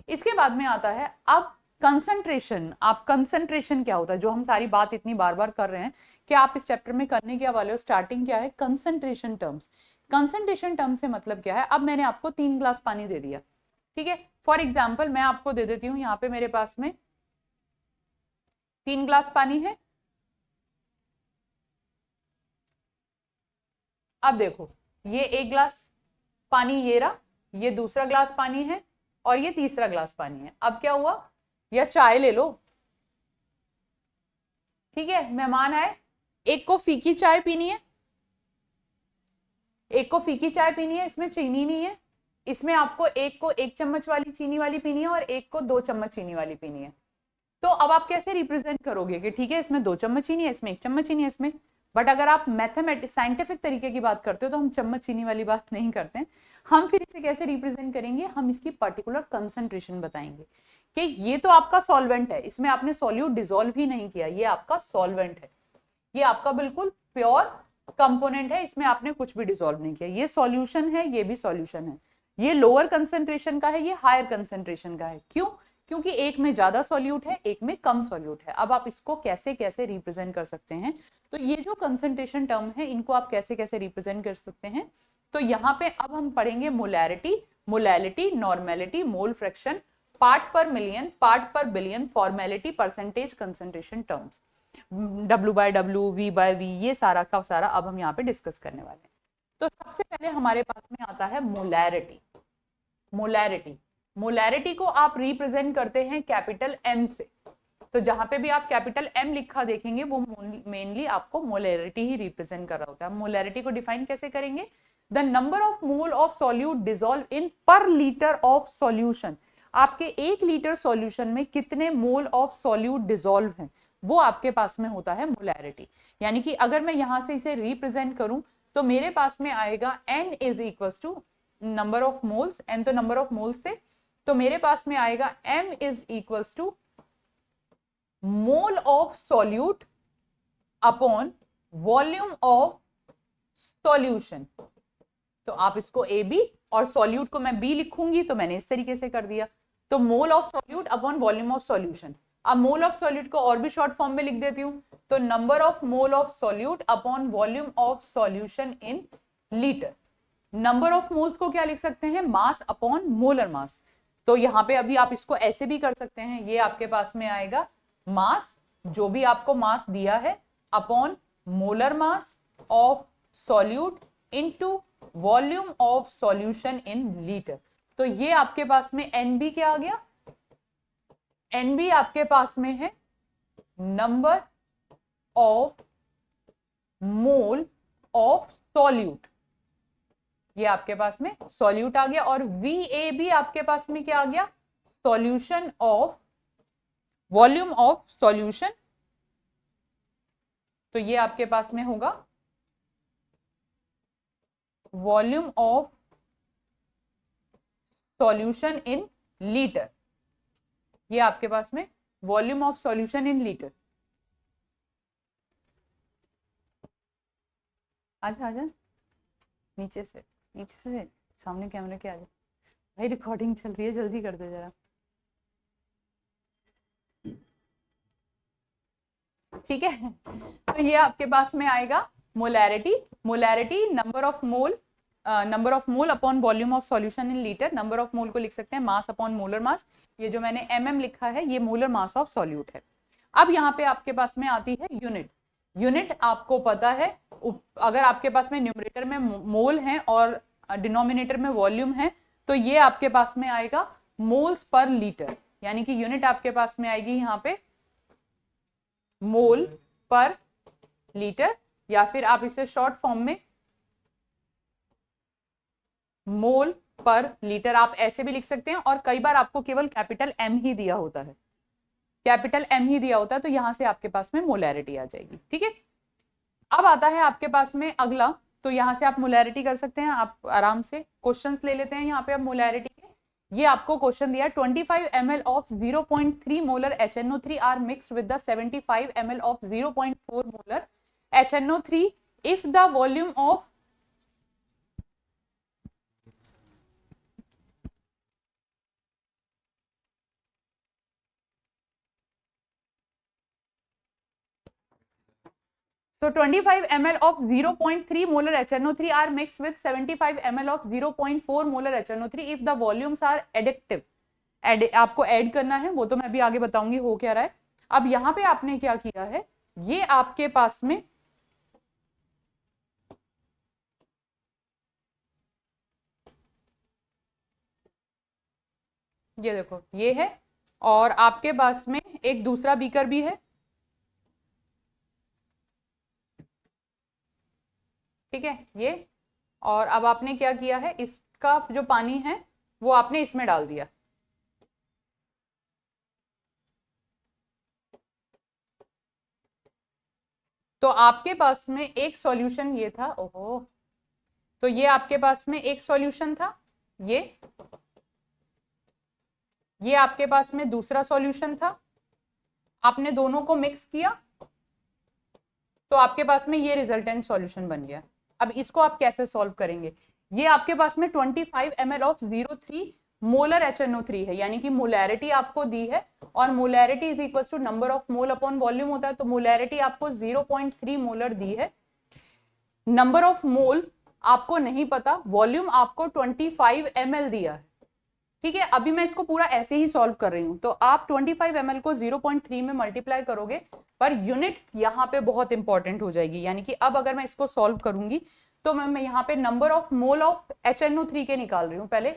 इसके बाद में आता है अब कंसंट्रेशन। आप कंसंट्रेशन क्या होता है, जो हम सारी बात इतनी बार बार कर रहे हैं कि आप इस चैप्टर में करने क्या वाले हो। स्टार्टिंग क्या है, कंसंट्रेशन टर्म्स। कंसंट्रेशन टर्म से मतलब क्या है, अब मैंने आपको 3 ग्लास पानी दे दिया, ठीक है। फॉर एग्जाम्पल मैं आपको दे देती हूँ, यहाँ पे मेरे पास में 3 ग्लास पानी है। अब देखो, ये 1 ग्लास पानी ये रहा, ये दूसरा ग्लास पानी है और ये तीसरा ग्लास पानी है। अब क्या हुआ, या चाय ले लो, ठीक है, मेहमान आए, एक को फीकी चाय पीनी है, एक को फीकी चाय पीनी है, इसमें चीनी नहीं है, इसमें आपको एक को 1 चम्मच वाली चीनी वाली पीनी है और एक को 2 चम्मच चीनी वाली पीनी है। तो अब आप कैसे रिप्रेजेंट करोगे कि ठीक है इसमें 2 चम्मच चीनी है, इसमें 1 चम्मच चीनी है, इसमें, बट अगर आप मैथमेटिक्स साइंटिफिक तरीके की बात करते हो तो हम चम्मच चीनी वाली बात नहीं करते हैं। हम फिर इसे कैसे रिप्रेजेंट करेंगे, हम इसकी पर्टिकुलर कंसंट्रेशन बताएंगे कि ये तो आपका सॉल्वेंट है, इसमें आपने सॉल्यूट डिसॉल्व ही नहीं किया, ये आपका सॉल्वेंट है, ये आपका बिल्कुल प्योर कंपोनेंट है, इसमें आपने कुछ भी डिसॉल्व नहीं किया, ये सॉल्यूशन है, ये भी सॉल्यूशन है, ये लोअर कंसंट्रेशन का है, ये हायर कंसंट्रेशन का है। क्यों, क्योंकि एक में ज्यादा सॉल्यूट है, एक में कम सॉल्यूट है। अब आप इसको कैसे कैसे रिप्रेजेंट कर सकते हैं, तो ये जो कंसंट्रेशन टर्म है इनको आप कैसे कैसे रिप्रेजेंट कर सकते हैं, तो यहाँ पे अब हम पढ़ेंगे molarity, molality, normality, mole fraction, part per million, part per billion, formality, percentage, concentration terms, W/W, V/V, ये सारा का सारा अब हम यहाँ पे डिस्कस करने वाले हैं। तो सबसे पहले हमारे पास में आता है मोलैरिटी। मोलैरिटी, मोलैरिटी को आप रिप्रेजेंट करते हैं कैपिटल M से, तो जहां पे भी आप कैपिटल M लिखा देखेंगे वो मेनली आपको मोलैरिटी ही रिप्रेजेंट कर रहा होता है। मोलैरिटी को डिफाइन कैसे करेंगे, the number of mole of solute dissolve in पर लीटर ऑफ सॉल्यूशन, आपके 1 लीटर सॉल्यूशन में कितने मोल ऑफ सॉल्यूट डिसॉल्व हैं, वो आपके पास में होता है मोलैरिटी। यानी कि अगर मैं यहां से इसे रिप्रेजेंट करूं तो मेरे पास में आएगा n is equals to number of moles, n तो नंबर ऑफ मोल्स से, तो मेरे पास में आएगा m is equals to mole of solute upon volume of solution. तो आप इसको ए बी और सॉल्यूट को मैं बी लिखूंगी, तो मैंने इस तरीके से कर दिया, तो मोल of solute upon volume of solution. अब मोल ऑफ सॉल्यूट को और भी शॉर्ट फॉर्म में लिख देती हूं, तो number of mole of solute upon volume of solution in litre. Number of moles को क्या लिख सकते हैं, मास अपॉन मोलर मास, तो यहाँ पे अभी आप इसको ऐसे भी कर सकते हैं, ये आपके पास में आएगा मास, जो भी आपको मास दिया है, upon molar mass of solute into volume of solution in litre. तो ये आपके पास में NB क्या आ गया, NB आपके पास में है number of mole of solute, ये आपके पास में सॉल्यूट आ गया, और VAB आपके पास में क्या आ गया, solution of volume of solution, तो ये आपके पास में होगा volume of solution in litre, ये आपके पास में volume of solution in litre. आजा आजा, नीचे से, नीचे से, सामने कैमरे के आगे, भाई रिकॉर्डिंग चल रही है, जल्दी कर दे जरा, ठीक है। तो ये आपके पास में आएगा molarity, molarity number of mole, number of mole upon volume of solution in litre, number of मोल को लिख सकते हैं मास अपॉन मोलर मास, ये जो मैंने mm लिखा है ये मोलर मास ऑफ सॉल्यूट है। अब यहाँ पे आपके पास में आती है यूनिट, यूनिट आपको पता है, अगर आपके पास में न्यूमरेटर में मोल है और डिनोमिनेटर में वॉल्यूम है, तो ये आपके पास में आएगा मोल्स पर लीटर, यानी कि यूनिट आपके पास में आएगी यहाँ पे मोल पर लीटर, या फिर आप इसे शॉर्ट फॉर्म में मोल पर लीटर आप ऐसे भी लिख सकते हैं, और कई बार आपको केवल कैपिटल M ही दिया होता है, कैपिटल M ही दिया होता है, तो यहां से आपके पास में मोलैरिटी आ जाएगी, ठीक है। अब आता है आपके पास में अगला, तो यहां से आप मोलैरिटी कर सकते हैं, आप आराम से क्वेश्चंस ले लेते हैं यहाँ पे अब मोलैरिटी के। ये आपको क्वेश्चन दिया 25 ml of 0.3 molar HNO3 are mixed with the 75 ml of 0.4 molar HNO3 if the volume of So 25 ml of 0.3 molar HNO3 are mixed with 75 ml of 0.4 molar HNO3 if the volumes are additive. आपको add करना है, वो तो मैं अभी आगे बताऊंगी हो क्या रहा है। अब यहाँ पे आपने क्या किया है, ये आपके पास में ये देखो ये है, और आपके पास में एक दूसरा बीकर भी है, ठीक है ये। और अब आपने क्या किया है, इसका जो पानी है वो आपने इसमें डाल दिया। तो आपके पास में एक सॉल्यूशन ये था, ओहो, तो ये आपके पास में एक सॉल्यूशन था, ये आपके पास में दूसरा सॉल्यूशन था। आपने दोनों को मिक्स किया तो आपके पास में ये रिजल्टेंट सॉल्यूशन बन गया। अब इसको आप कैसे सॉल्व करेंगे, ये आपके पास में 25 ml ऑफ 0.3 मोलर HNO3 है, यानी कि मोलैरिटी आपको दी है, और molarity is equal to number of mole upon volume होता है, तो मोलैरिटी आपको 0.3 मोलर दी है, नंबर ऑफ मोल आपको नहीं पता, वॉल्यूम आपको 25 ml दिया है, ठीक है। अभी मैं इसको पूरा ऐसे ही सॉल्व कर रही हूं, तो आप 25 ml को 0.3 में मल्टीप्लाई करोगे, पर यूनिट यहाँ पे बहुत इंपॉर्टेंट हो जाएगी, यानी कि अब अगर मैं इसको सॉल्व करूंगी तो मैं यहाँ पे number of mole of HNO3 के निकाल रही हूँ, पहले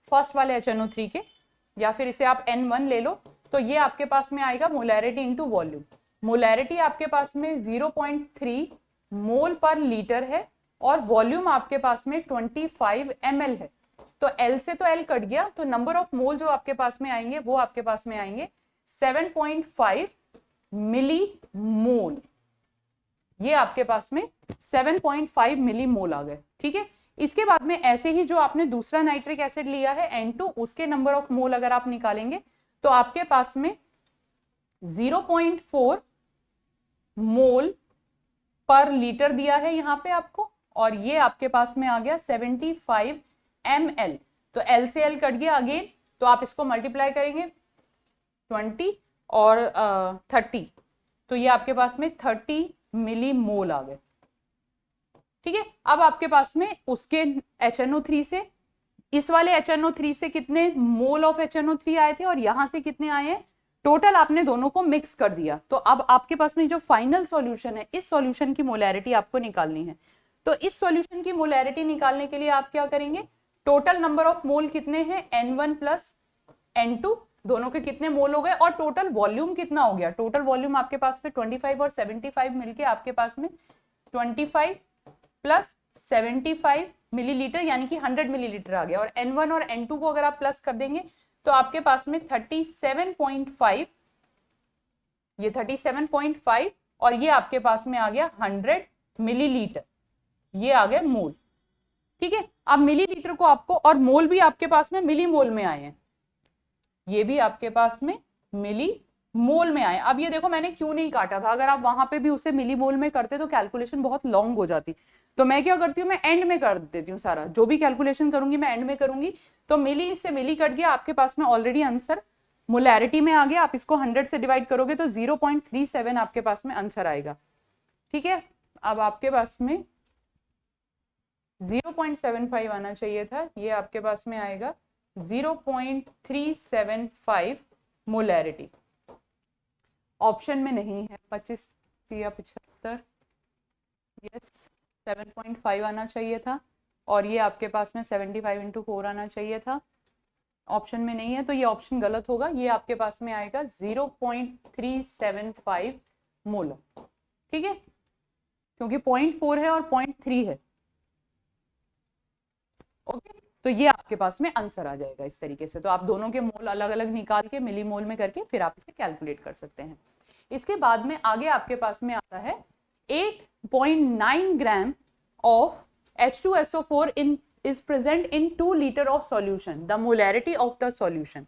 फर्स्ट वाले HNO3 के, या फिर इसे आप N1 ले लो, तो ये आपके पास में आएगा मोलैरिटी इंटू वॉल्यूम। मोलैरिटी आपके पास में 0.3 मोल पर लीटर है, और वॉल्यूम आपके पास में 25 ml है, तो L से तो L कट गया, तो नंबर ऑफ मोल जो आपके पास में आएंगे वो आपके पास में आएंगे 7.5 मिली मोल, ये आपके पास में 7.5 मिली मोल आ गए, ठीक है। इसके बाद में ऐसे ही जो आपने दूसरा नाइट्रिक एसिड लिया है N2, उसके नंबर ऑफ मोल अगर आप निकालेंगे तो आपके पास में 0.4 मोल पर लीटर दिया है यहाँ पे आपको, और ये आपके पास में आ गया 75 ml, तो L से L कट गया अगेन, तो आप इसको मल्टीप्लाई करेंगे 20 और 30, तो ये आपके पास में 30 मिली मोल आ गए, ठीक है। अब आपके पास में उसके HNO3 से, इस वाले HNO3 से कितने मोल ऑफ HNO3 आए थे और यहां से कितने आए हैं, टोटल आपने दोनों को मिक्स कर दिया, तो अब आपके पास में जो फाइनल सॉल्यूशन है, इस सॉल्यूशन की मोलैरिटी आपको निकालनी है। तो इस सॉल्यूशन की मोलैरिटी निकालने के लिए आप क्या करेंगे, टोटल नंबर ऑफ मोल कितने हैं, N1 प्लस N2, दोनों के कितने मोल हो गए, और टोटल वॉल्यूम कितना हो गया, टोटल वॉल्यूम आपके पास में 25 और 75 मिलके आपके पास में 25 प्लस 75 मिलीलीटर, यानी कि 100 मिलीलीटर आ गया, और N1 और N2 को अगर आप प्लस कर देंगे तो आपके पास में 37.5, ये 37.5, और ये आपके पास में आ गया 100 मिलीलीटर, ये आ गया मोल, ठीक है। अब मिलीलीटर को आपको, और मोल भी आपके पास में मिली मोल में आए हैं, ये भी आपके पास में मिली मोल में आए। अब ये देखो मैंने क्यों नहीं काटा था, अगर आप वहां पे भी उसे मिली मोल में करते तो कैलकुलेशन बहुत लॉन्ग हो जाती, तो मैं क्या करती हूँ, मैं एंड में कर देती हूँ, सारा जो भी कैलकुलेशन करूंगी मैं एंड में करूंगी, तो मिली से मिली कट गया, आपके पास में ऑलरेडी आंसर मोलैरिटी में आ गया, आप इसको 100 से डिवाइड करोगे तो 0.37 आपके पास में आंसर आएगा, ठीक है। अब आपके पास में 0.75 आना चाहिए था, ये आपके पास में आएगा 0.375 मोलैरिटी, ऑप्शन में नहीं है, 25 या 75, यस 7.5 आना चाहिए था, और ये आपके पास में 75 इंटू 4 आना चाहिए था, ऑप्शन में नहीं है, तो ये ऑप्शन गलत होगा, ये आपके पास में आएगा 0.375 मोलर, ठीक है, क्योंकि 0.4 है और 0.3 है, ओके। तो ये आपके पास में आंसर आ जाएगा इस तरीके से, तो आप दोनों के मोल अलग अलग निकाल के मिली मोल में करके फिर आप इसे कैलकुलेट कर सकते हैं। इसके बाद में आगे आपके पास में आता है 8.9 gram of H2SO4 is present in 2 liter of solution. The molarity of the solution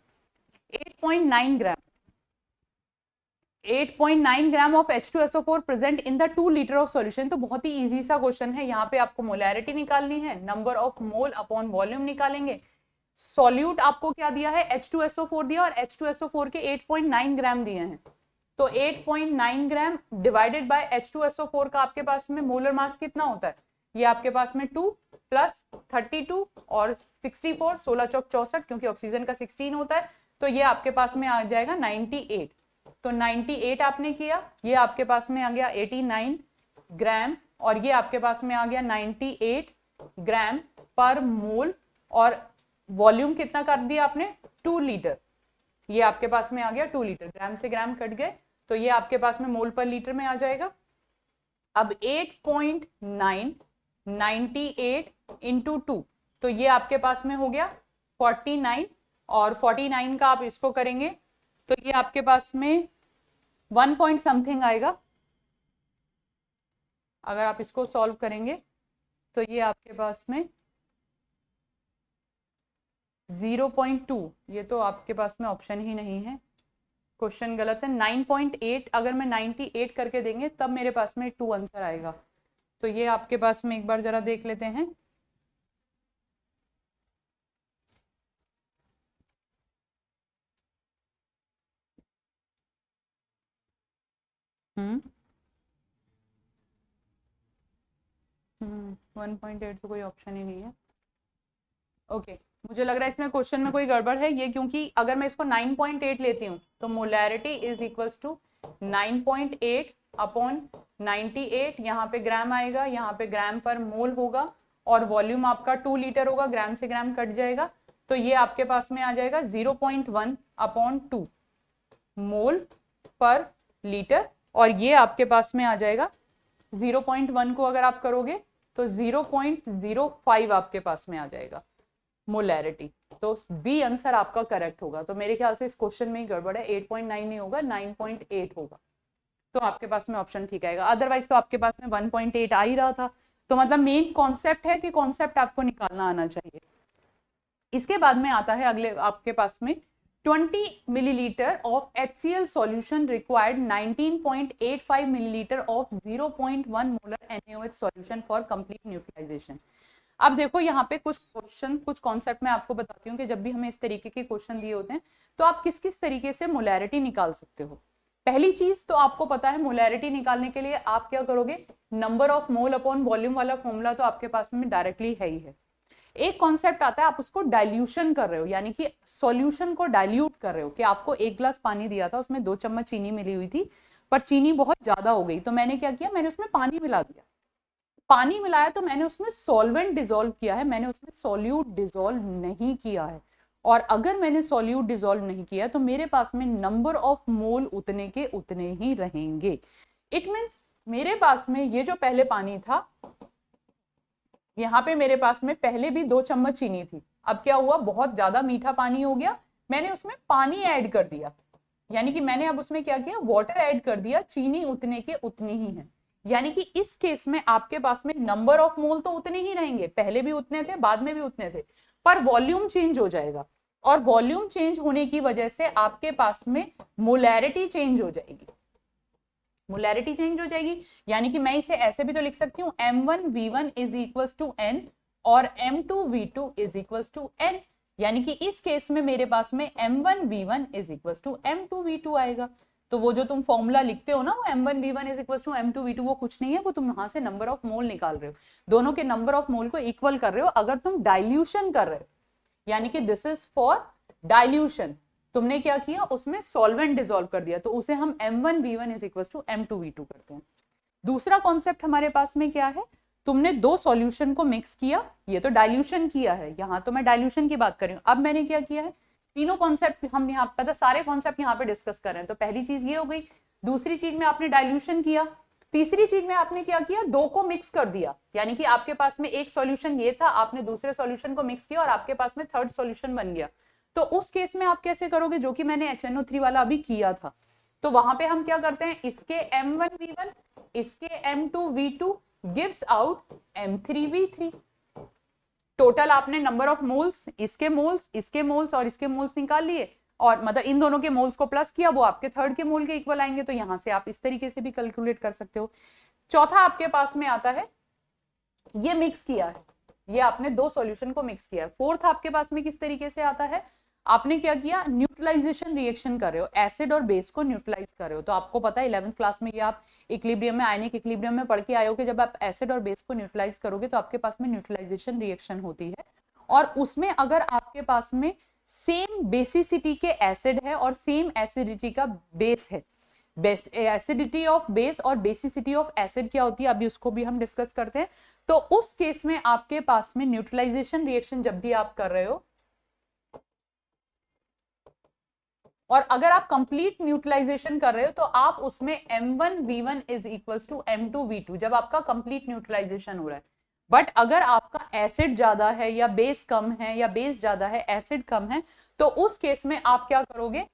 8.9 gram. 8.9 gram of H2SO4 present in the 2 litre of solution. तो बहुत ही इजी सा क्वेश्चन है, यहाँ पे आपको मोलैरिटी निकालनी है, number of mole upon volume निकालेंगे, सॉल्यूट आपको क्या दिया है, H2SO4 दिया, और H2SO4 के 8.9 ग्राम दिए हैं, तो 8.9 ग्राम डिवाइडेड बाय H2SO4 का आपके पास में मोलर मास कितना होता है? ये आपके पास में 2 प्लस 32 और 64, 16 चौक 64, क्योंकि ऑक्सीजन का 16 होता है, तो ये आपके पास में आ जाएगा 98। तो 98 आपने किया, ये आपके पास में आ गया 89 ग्राम, और ये आपके पास में आ गया 98 ग्राम पर मोल, और वॉल्यूम कितना कर दिया आपने? 2 लीटर। ये आपके पास में आ गया 2 लीटर, ग्राम से ग्राम कट गए, तो ये आपके पास में मोल पर लीटर में आ जाएगा। अब 8.9 98 इंटू 2, तो ये आपके पास में हो गया 49, और 49 का आप इसको करेंगे तो ये आपके पास में 1 पॉइंट समथिंग आएगा। अगर आप इसको सॉल्व करेंगे तो ये आपके पास में 0.2, ये तो आपके पास में ऑप्शन ही नहीं है, क्वेश्चन गलत है। 9.8 अगर मैं 98 करके देंगे तब मेरे पास में 2 आंसर आएगा। तो ये आपके पास में एक बार जरा देख लेते हैं। हम्म 1.8 तो कोई ऑप्शन ही नहीं है। ओके, मुझे लग रहा है इसमें क्वेश्चन में कोई गड़बड़ है। ये क्योंकि अगर मैं इसको 9.8 लेती हूँ तो molarity is equals to 9.8 upon 98, यहाँ पे ग्राम आएगा, यहाँ पे ग्राम पर मोल होगा, और वॉल्यूम आपका 2 लीटर होगा, ग्राम से ग्राम कट जाएगा, तो ये आपके पास में आ जाएगा 0.1 अपॉन 2 मोल पर लीटर, और ये आपके पास में आ जाएगा 0.1 को अगर आप करोगे तो 0.05 आपके पास में आ जाएगा मोलैरिटी। तो बी आंसर आपका करेक्ट होगा। तो मेरे ख्याल से इस क्वेश्चन में ही गड़बड़ है, 8.9 नहीं होगा, 9.8 होगा, तो आपके पास में ऑप्शन ठीक आएगा। अदरवाइज तो आपके पास में 1.8 आ ही रहा था। तो मतलब मेन कॉन्सेप्ट है कि कॉन्सेप्ट आपको निकालना आना चाहिए। इसके बाद में आता है अगले आपके पास में 20 millilitre of HCl solution required 19.85 millilitre of 0.1 molar NaOH solution for complete neutralisation. अब देखो यहाँ पे कुछ क्वेश्चन, कुछ कॉन्सेप्ट मैं आपको बताती हूँ कि जब भी हमें इस तरीके के क्वेश्चन दिए होते हैं तो आप किस किस तरीके से मोलैरिटी निकाल सकते हो। पहली चीज तो आपको पता है, मोलैरिटी निकालने के लिए आप क्या करोगे, number of mole upon volume वाला फॉर्मूला तो आपके पास में डायरेक्टली है ही है। एक कॉन्सेप्ट आता है, आप उसको डाइल्यूशन कर रहे हो, यानी कि सॉल्यूशन को डाइल्यूट कर रहे हो, कि आपको 1 ग्लास पानी दिया था, उसमें 2 चम्मच चीनी मिली हुई थी, पर चीनी बहुत ज्यादा हो गई, तो मैंने क्या किया, मैंने उसमें पानी मिला दिया। पानी मिलाया तो मैंने उसमें सॉल्वेंट डिसॉल्व किया है, मैंने उसमें सॉल्यूट डिसॉल्व नहीं किया है। और अगर मैंने सॉल्यूट डिसॉल्व नहीं किया तो मेरे पास में नंबर ऑफ मोल उतने के उतने ही रहेंगे। इट मींस मेरे पास में ये जो पहले पानी था, यहाँ पे मेरे पास में पहले भी 2 चम्मच चीनी थी, अब क्या हुआ, बहुत ज्यादा मीठा पानी हो गया, मैंने उसमें पानी ऐड कर दिया, यानी कि मैंने अब उसमें क्या किया, वाटर ऐड कर दिया, चीनी उतने के उतनी ही है। यानी कि इस केस में आपके पास में नंबर ऑफ मोल तो उतने ही रहेंगे, पहले भी उतने थे, बाद में भी उतने थे, पर वॉल्यूम चेंज हो जाएगा, और वॉल्यूम चेंज होने की वजह से आपके पास में मोलैरिटी चेंज हो जाएगी। मोलैरिटी चेंज हो जाएगी, यानी कि मैं इसे ऐसे भी तो लिख सकती हूँ, M1V1 is equals to N और M2V2 is equals to N, यानी कि इस केस में मेरे पास में M1V1 is equals to M2V2 आएगा। तो वो जो तुम फॉर्मूला लिखते हो ना, वो M1V1 is equals to M2V2, वो कुछ नहीं है, वो तुम वहां से नंबर ऑफ मोल निकाल रहे हो, दोनों के नंबर ऑफ मोल को इक्वल कर रहे हो अगर तुम डाइल्यूशन कर रहे हो, यानी कि दिस इज फॉर डाइल्यूशन। तुमने क्या किया, उसमें सॉल्वेंट डिसॉल्व कर दिया, तो उसे हम M1V1 is equals to M2V2 करते हैं। दूसरा कॉन्सेप्ट हमारे पास में क्या है, तुमने 2 सॉल्यूशन को मिक्स किया, ये तो डाइल्यूशन किया है, यहाँ तो मैं डाइल्यूशन की बात कर रही हूँ। अब मैंने क्या किया है, तीनों कॉन्सेप्ट हम यहाँ पता सारे कॉन्सेप्ट यहाँ पे डिस्कस कर रहे हैं। तो पहली चीज ये हो गई, दूसरी चीज में आपने डाइल्यूशन किया, तीसरी चीज में आपने क्या किया, 2 को मिक्स कर दिया, यानी कि आपके पास में एक सॉल्यूशन ये था, आपने दूसरे सॉल्यूशन को मिक्स किया और आपके पास में थर्ड सॉल्यूशन बन गया। तो उस केस में आप कैसे करोगे, जो कि मैंने HNO3 वाला अभी किया था, तो वहां पे हम क्या करते हैं, इसके M1V1 इसके M2V2 gives out M3V3। Total आपने नंबर ऑफ मोल्स, इसके मोल्स, इसके मोल्स और इसके मोल्स निकाल लिए, और मतलब इन दोनों के मोल्स को प्लस किया, वो आपके थर्ड के मोल के इक्वल आएंगे। तो यहां से आप इस तरीके से भी कैलकुलेट कर सकते हो। चौथा आपके पास में आता है, ये मिक्स किया है, ये आपने 2 सॉल्यूशन को मिक्स किया है। फोर्थ आपके पास में किस तरीके से आता है, आपने क्या किया, न्यूट्रलाइजेशन रिएक्शन कर रहे हो, एसिड और बेस को न्यूट्रलाइज कर रहे हो। तो आपको पता है 11th क्लास में ये आप इक्विलिब्रियम में, आयनिक इक्विलिब्रियम में पढ़ के आए हो कि जब आप एसिड और बेस को न्यूट्रलाइज करोगे तो आपके पास में न्यूट्रलाइजेशन रिएक्शन होती है, और उसमें अगर आपके पास में सेम बेसिसिटी के एसिड है और सेम एसिडिटी का बेस है, बेस एसिडिटी ऑफ बेस और बेसिसिटी ऑफ एसिड क्या होती है अभी उसको भी हम डिस्कस करते हैं। तो उस केस में आपके पास में न्यूट्रलाइजेशन रिएक्शन जब भी आप कर रहे हो, और अगर आप कंप्लीट न्यूट्रलाइजेशन कर रहे हो तो आप उसमें M1V1 is equals to M2V2 जब आपका कंप्लीट न्यूट्रलाइजेशन हो रहा है। बट अगर आपका एसिड ज्यादा है या बेस कम है, या बेस ज्यादा है एसिड कम है, तो उस केस में आप क्या करोगे,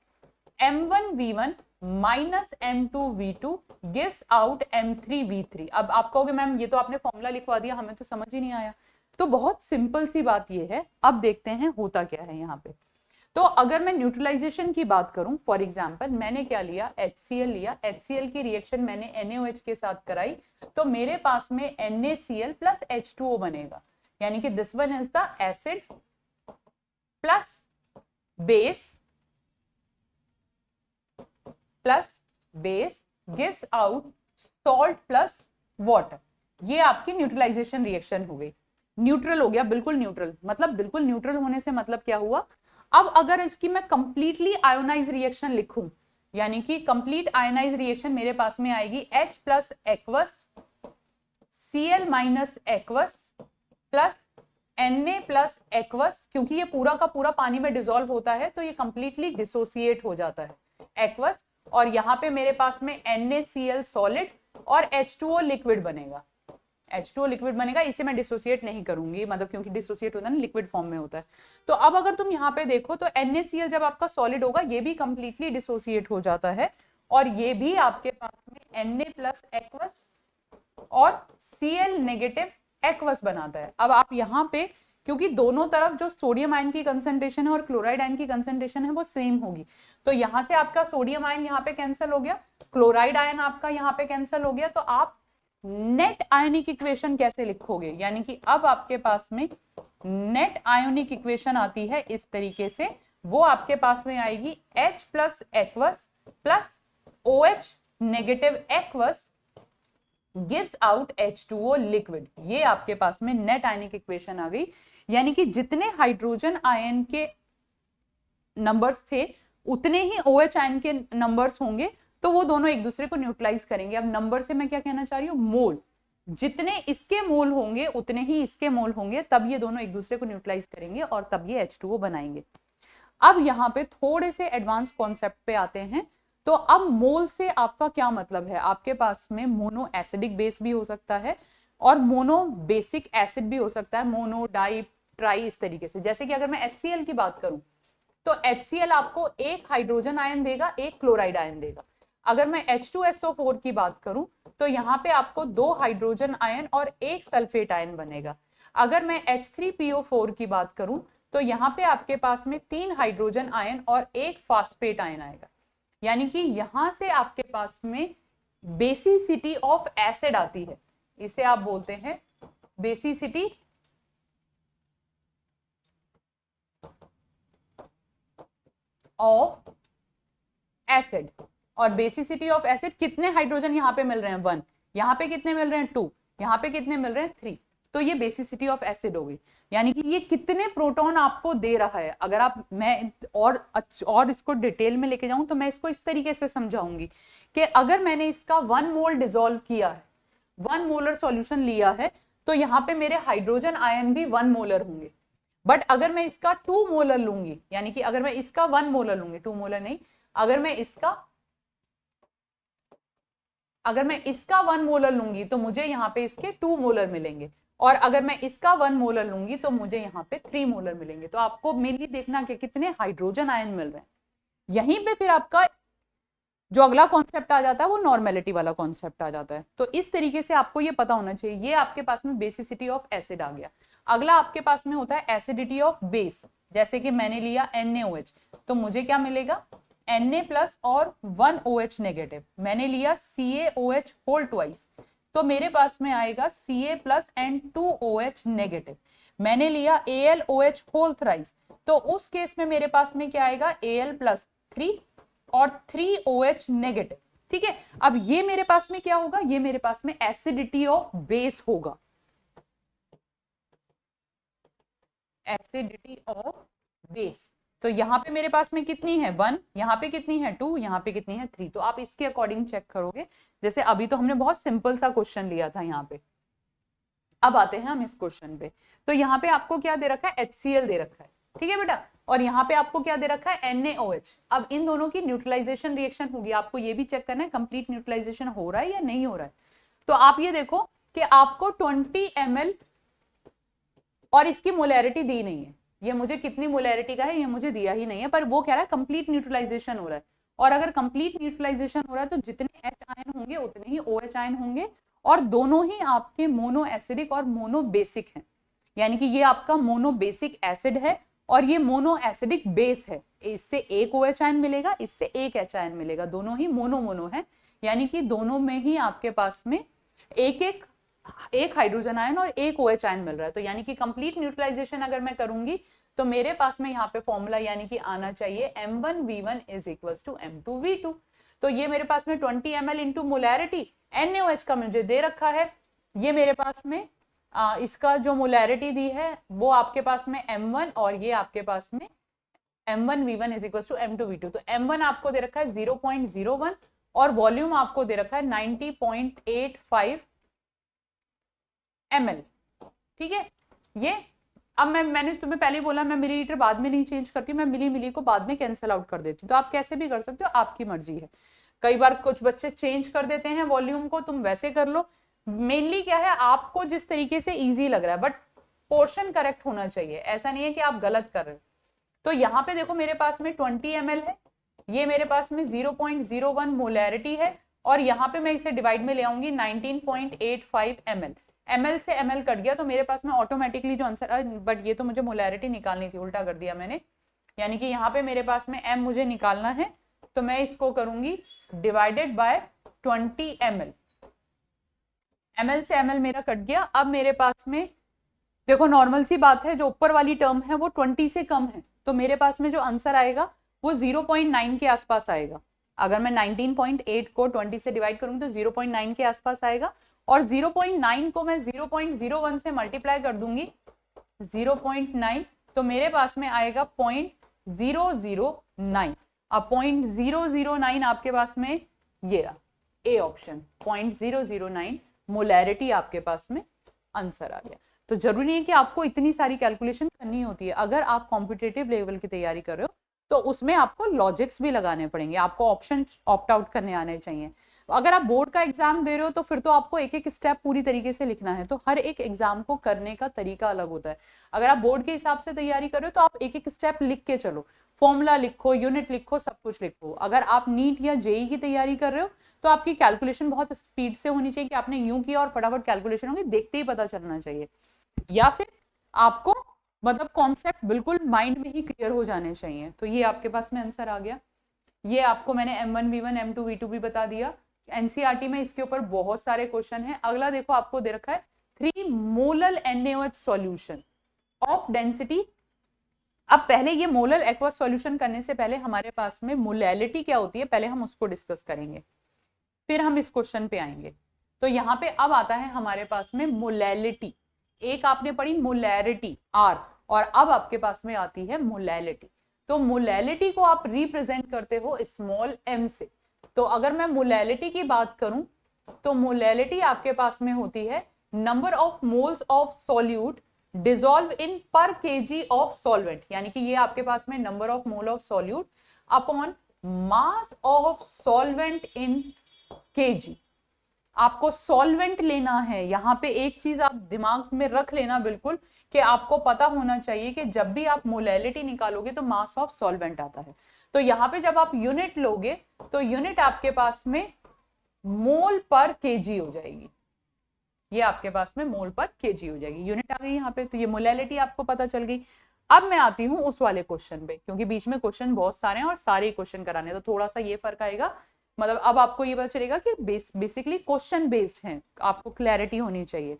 M1V1 minus M2V2 gives out M3V3। अब आप कहोगे मैम ये तो आपने फॉर्मूला लिखवा दिया, हमें तो समझ ही नहीं आया। तो बहुत सिंपल सी बात ये है, अब देखते हैं होता क्या है यहाँ पे। तो अगर मैं न्यूट्रलाइजेशन की बात करूं, फॉर एग्जांपल मैंने क्या लिया, HCl लिया, HCl की रिएक्शन मैंने NaOH के साथ कराई, तो मेरे पास में NaCl प्लस H2O बनेगा, यानी कि this one is the acid plus base gives out salt plus water. ये आपकी न्यूट्रलाइजेशन रिएक्शन हो गई, न्यूट्रल हो गया, बिल्कुल न्यूट्रल। मतलब बिल्कुल न्यूट्रल होने से मतलब क्या हुआ, अब अगर इसकी मैं कंप्लीटली आयोनाइज रिएक्शन लिखूं, यानी कि कंप्लीट आयोनाइज रिएक्शन मेरे पास में आएगी H plus aqueous Cl minus aqueous plus Na plus aqueous, क्योंकि ये पूरा का पूरा पानी में डिसॉल्व होता है तो ये कंप्लीटली डिसोसिएट हो जाता है एक्वस, और यहाँ पे मेरे पास में NaCl सॉलिड और H2O लिक्विड बनेगा, H2O लिक्विड बनेगा। इसे मैं डिसोसिएट नहीं करूंगी, मतलब क्योंकि डिसोसिएट होता है ना, लिक्विड फॉर्म में होता है। तो अब अगर तुम यहाँ पे देखो तो NaCl जब आपका सॉलिड होगा ये भी कंप्लीटली डिसोसिएट हो जाता है, और ये भी आपके पास में Na प्लस एक्वस और Cl नेगेटिव एक्वस बनाता है। अब आप यहाँ पे, क्योंकि दोनों तरफ जो सोडियम आयन की कंसंट्रेशन है और क्लोराइड आयन की कंसंट्रेशन है वो सेम होगी, तो यहाँ से आपका सोडियम आयन यहाँ पे कैंसिल हो गया, क्लोराइड आयन आपका यहाँ पे कैंसिल हो गया। तो आप नेट आयोनिक इक्वेशन कैसे लिखोगे, यानी कि अब आपके पास में नेट आयोनिक इक्वेशन आती है इस तरीके से, वो आपके पास में आएगी H plus aqueous plus OH negative aqueous gives out H2O liquid. ये आपके पास में नेट आयनिक इक्वेशन आ गई, यानी कि जितने हाइड्रोजन आयन के नंबर्स थे उतने ही OH आयन के नंबर्स होंगे, तो वो दोनों एक दूसरे को न्यूट्रलाइज करेंगे। अब नंबर से मैं क्या कहना चाह रही हूँ, मोल, जितने इसके मोल होंगे उतने ही इसके मोल होंगे, तब ये दोनों एक दूसरे को न्यूट्रलाइज करेंगे और तब ये H2O बनाएंगे। अब यहाँ पे थोड़े से एडवांस कॉन्सेप्ट पे आते हैं। तो अब मोल से आपका क्या मतलब है, आपके पास में मोनो एसिडिक बेस भी हो सकता है और मोनो बेसिक एसिड भी हो सकता है, मोनो डाई ट्राई, इस तरीके से। जैसे कि अगर मैं HCl की बात करूं तो HCl आपको एक हाइड्रोजन आयन देगा, एक क्लोराइड आयन देगा। अगर मैं H2SO4 की बात करूं तो यहाँ पे आपको 2 हाइड्रोजन आयन और एक सल्फेट आयन बनेगा। अगर मैं H3PO4 की बात करूं तो यहाँ पे आपके पास में 3 हाइड्रोजन आयन और एक फास्फेट आयन आएगा, यानी कि यहां से आपके पास में बेसिसिटी ऑफ एसिड आती है, इसे आप बोलते हैं बेसिसिटी ऑफ एसिड। और बेसिसिटी ऑफ एसिड, कितने हाइड्रोजन यहाँ पे मिल रहे हैं 1, यहाँ पे कितने मिल रहे हैं 2, यहाँ पे कितने मिल रहे हैं 3, तो ये बेसिसिटी ऑफ एसिड होगी, यानी कि ये कितने प्रोटॉन आपको दे रहा है। अगर आप, मैं और इसको डिटेल में लेके जाऊं तो मैं इसको इस तरीके से समझाऊंगी कि अगर मैंने इसका 1 मोल डिसॉल्व किया है, 1 मोलर सॉल्यूशन लिया है, तो यहाँ पे मेरे हाइड्रोजन आयन भी 1 मोलर होंगे। बट अगर मैं इसका 2 मोलर लूंगी, यानी कि अगर मैं इसका 1 मोलर लूंगी, 2 मोलर नहीं, अगर मैं इसका 1 मोलर लूंगी तो मुझे यहाँ पे इसके 2 मोलर मिलेंगे, और अगर मैं इसका 1 मोलर लूंगी तो मुझे यहाँ पे 3 मोलर मिलेंगे। तो आपको मेनली देखना कि कितने हाइड्रोजन आयन मिल रहे हैं। यहीं पे फिर आपका जो अगला कॉन्सेप्ट आ जाता है वो नॉर्मेलिटी वाला कॉन्सेप्ट आ जाता है। तो इस तरीके से आपको ये पता होना चाहिए। ये आपके पास में बेसिसिटी ऑफ एसिड आ गया। अगला आपके पास में होता है एसिडिटी ऑफ बेस। जैसे कि मैंने लिया NaOH, तो मुझे क्या मिलेगा, Na प्लस और 1 OH नेगेटिव। मैंने लिया CaOH होल ट्वाइस, तो मेरे पास में आएगा Ca plus and 2 OH negative. मैंने लिया AlOH होल थ्राइस, तो उस केस में मेरे पास में क्या आएगा, Al+3 और 3OH नेगेटिव। ठीक है, अब ये मेरे पास में क्या होगा, ये मेरे पास में एसिडिटी ऑफ बेस होगा, एसिडिटी ऑफ बेस। तो यहाँ पे मेरे पास में कितनी है 1, यहाँ पे कितनी है 2, यहाँ पे कितनी है 3। तो आप इसके अकॉर्डिंग चेक करोगे। जैसे अभी तो हमने बहुत सिंपल सा क्वेश्चन लिया था यहाँ पे, अब आते हैं हम इस क्वेश्चन पे। तो यहाँ पे आपको क्या दे रखा है, HCl दे रखा है, ठीक है बेटा, और यहाँ पे आपको क्या दे रखा है, NaOH। अब इन दोनों की न्यूट्रलाइजेशन रिएक्शन होगी, आपको ये भी चेक करना है कंप्लीट न्यूट्रलाइजेशन हो रहा है या नहीं हो रहा है। तो आप ये देखो कि आपको 20 ml और इसकी मोलैरिटी दी नहीं है, ये मुझे कितनी मोलैरिटी का है ये मुझे दिया ही नहीं है, पर वो कह रहा है कंप्लीट न्यूट्रलाइजेशन हो रहा है। और अगर कंप्लीट न्यूट्रलाइजेशन हो रहा है तो जितने H आयन होंगे उतने ही OH आयन होंगे, और दोनों ही आपके मोनो एसिडिक और मोनो बेसिक हैं, यानी कि ये आपका मोनो बेसिक एसिड है और ये मोनो एसिडिक बेस है। इससे एक OH आयन मिलेगा, इससे एक H आयन मिलेगा, दोनों ही मोनो मोनो है, यानी कि दोनों में ही आपके पास में एक हाइड्रोजन आयन और एक OH आयन मिल रहा है। तो यानी कि कंप्लीट न्यूट्रलाइजेशन अगर मैं करूंगी तो मेरे पास में यहाँ पे फॉर्मूला यानी कि आना चाहिए M1V1 is equal to M2V2। तो ये मेरे पास में 20 ml इंटू मोलैरिटी NaOH का मुझे दे रखा है, ये मेरे पास में इसका जो मोलैरिटी दी है वो आपके पास में M1 और ये आपके पास में M1V1 is equal to M2V2। तो M1 आपको दे रखा है 0.01 और वॉल्यूम आपको दे रखा है 90.85 ml। ठीक है, ये अब मैंने तुम्हें पहले बोला मैं मिलीलीटर बाद में नहीं चेंज करती, मैं मिली को बाद में कैंसिल आउट कर देती हूँ। तो आप कैसे भी कर सकते हो, आपकी मर्जी है। कई बार कुछ बच्चे चेंज कर देते हैं वॉल्यूम को, तुम वैसे कर लो। मेनली क्या है, आपको जिस तरीके से इजी लग रहा है, बट पोर्शन करेक्ट होना चाहिए, ऐसा नहीं है कि आप गलत कर रहे हो। तो यहाँ पे देखो मेरे पास में 20 ml है, ये मेरे पास में 0.01 मोलैरिटी है, और यहाँ पे मैं इसे डिवाइड में ले आऊंगी 19.85 ml। ml से ml कट गया तो मेरे पास में ऑटोमेटिकली जो आंसर, बट ये तो मुझे मोलैरिटी निकालनी थी, उल्टा कर दिया मैंने। यानी कि यहाँ पे मेरे पास में m मुझे निकालना है, तो मैं इसको करूंगी डिवाइडेड बाय 20 ml। ml से ml मेरा कट गया। अब मेरे पास में देखो नॉर्मल सी बात है, जो ऊपर वाली टर्म है वो 20 से कम है, तो मेरे पास में जो आंसर आएगा वो 0.9 के आसपास आएगा। अगर मैं 19.8 को 20 से डिवाइड करूंगी तो 0.9 के आसपास आएगा, और 0.9 को मैं 0.01 से मल्टीप्लाई कर दूंगी 0.9, तो मेरे पास में आएगा 0.009। अब 0.009 आपके पास में ये रहा ए ऑप्शन, 0.009 मोलैरिटी आपके पास में आंसर आ गया। तो जरूरी नहीं है कि आपको इतनी सारी कैलकुलेशन करनी होती है। अगर आप कॉम्पिटिटिव लेवल की तैयारी कर रहे हो तो उसमें आपको लॉजिक्स भी लगाने पड़ेंगे, आपको ऑप्शन ऑप्ट आउट करने आने चाहिए। अगर आप बोर्ड का एग्जाम दे रहे हो तो फिर तो आपको एक एक स्टेप पूरी तरीके से लिखना है, तो हर एक एग्जाम को करने का तरीका अलग होता है। अगर आप बोर्ड के हिसाब से तैयारी कर रहे हो तो आप एक एक स्टेप लिख के चलो, फॉर्मूला लिखो, यूनिट लिखो, सब कुछ लिखो। अगर आप नीट या जेई की तैयारी कर रहे हो तो आपकी कैलकुलेशन बहुत स्पीड से होनी चाहिए कि आपने यूं किया और फटाफट कैलकुलेशन होगी, देखते ही पता चलना चाहिए। या फिर आपको मतलब कॉन्सेप्ट बिल्कुल माइंड में ही क्लियर हो जाने चाहिए। तो ये आपके पास में आंसर आ गया। ये आपको मैंने M1V1 M2V2 भी बता दिया। एनसीईआरटी में इसके ऊपर बहुत सारे क्वेश्चन हैं। अगला देखो आपको दे रखा है 3 molal NaOH solution of density. अब पहले ये मोलल एक्वस सॉल्यूशन करने से पहले हमारे पास में मोलैलिटी क्या होती है, पहले हम उसको डिस्कस करेंगे, फिर हम इस क्वेश्चन पे आएंगे। तो यहाँ पे अब आता है हमारे पास में मोलैलिटी। एक आपने पढ़ी मोलैरिटी R, और अब आपके पास में आती है मोलैलिटी। तो मोलैलिटी को आप रिप्रेजेंट करते हो स्मॉल m से। तो अगर मैं मोलैलिटी की बात करूं तो मोलैलिटी आपके पास में होती है number of moles of solute dissolve in पर केजी ऑफ सॉल्वेंट, यानी कि ये आपके पास में number of mole of solute upon mass of solvent in KG. आपको सॉल्वेंट लेना है। यहाँ पे एक चीज आप दिमाग में रख लेना बिल्कुल, कि आपको पता होना चाहिए कि जब भी आप मोलैलिटी निकालोगे तो मास ऑफ सॉल्वेंट आता है। तो यहाँ पे जब आप यूनिट लोगे तो यूनिट आपके पास में मोल पर केजी हो जाएगी। ये आपके पास में मोल पर केजी हो जाएगी, यूनिट आ गई यहाँ पे। तो ये मोलैलिटी आपको पता चल गई। अब मैं आती हूँ उस वाले क्वेश्चन पे, क्योंकि बीच में क्वेश्चन बहुत सारे हैं और सारे क्वेश्चन कराने, तो थोड़ा सा ये फर्क आएगा। मतलब अब आपको ये पता चलेगा कि बेसिकली क्वेश्चन बेस्ड हैं, आपको क्लैरिटी होनी चाहिए।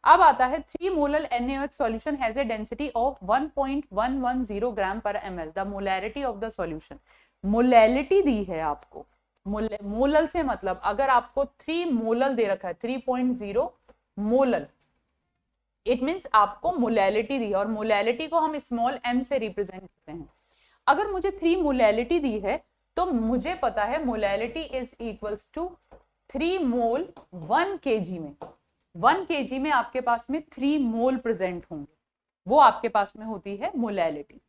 अब आता है 3 molar NaOH solution has a density of 1.110 gram per ml, the molarity of the solution. Molality दी है आपको, मोलल से मतलब अगर आपको 3 मोलल दे रखा है 3.0 मोलल, इट मींस आपको मोलैलिटी दी है, और मोलैलिटी को हम स्मॉल m से रिप्रेजेंट करते हैं। अगर मुझे 3 मोलैलिटी दी है तो मुझे पता है molality is equals to 3 mole 1 kg में। 1 kg में आपके पास में 3 मोल प्रेजेंट होंगे, वो आपके पास में होती है मोलैलिटी।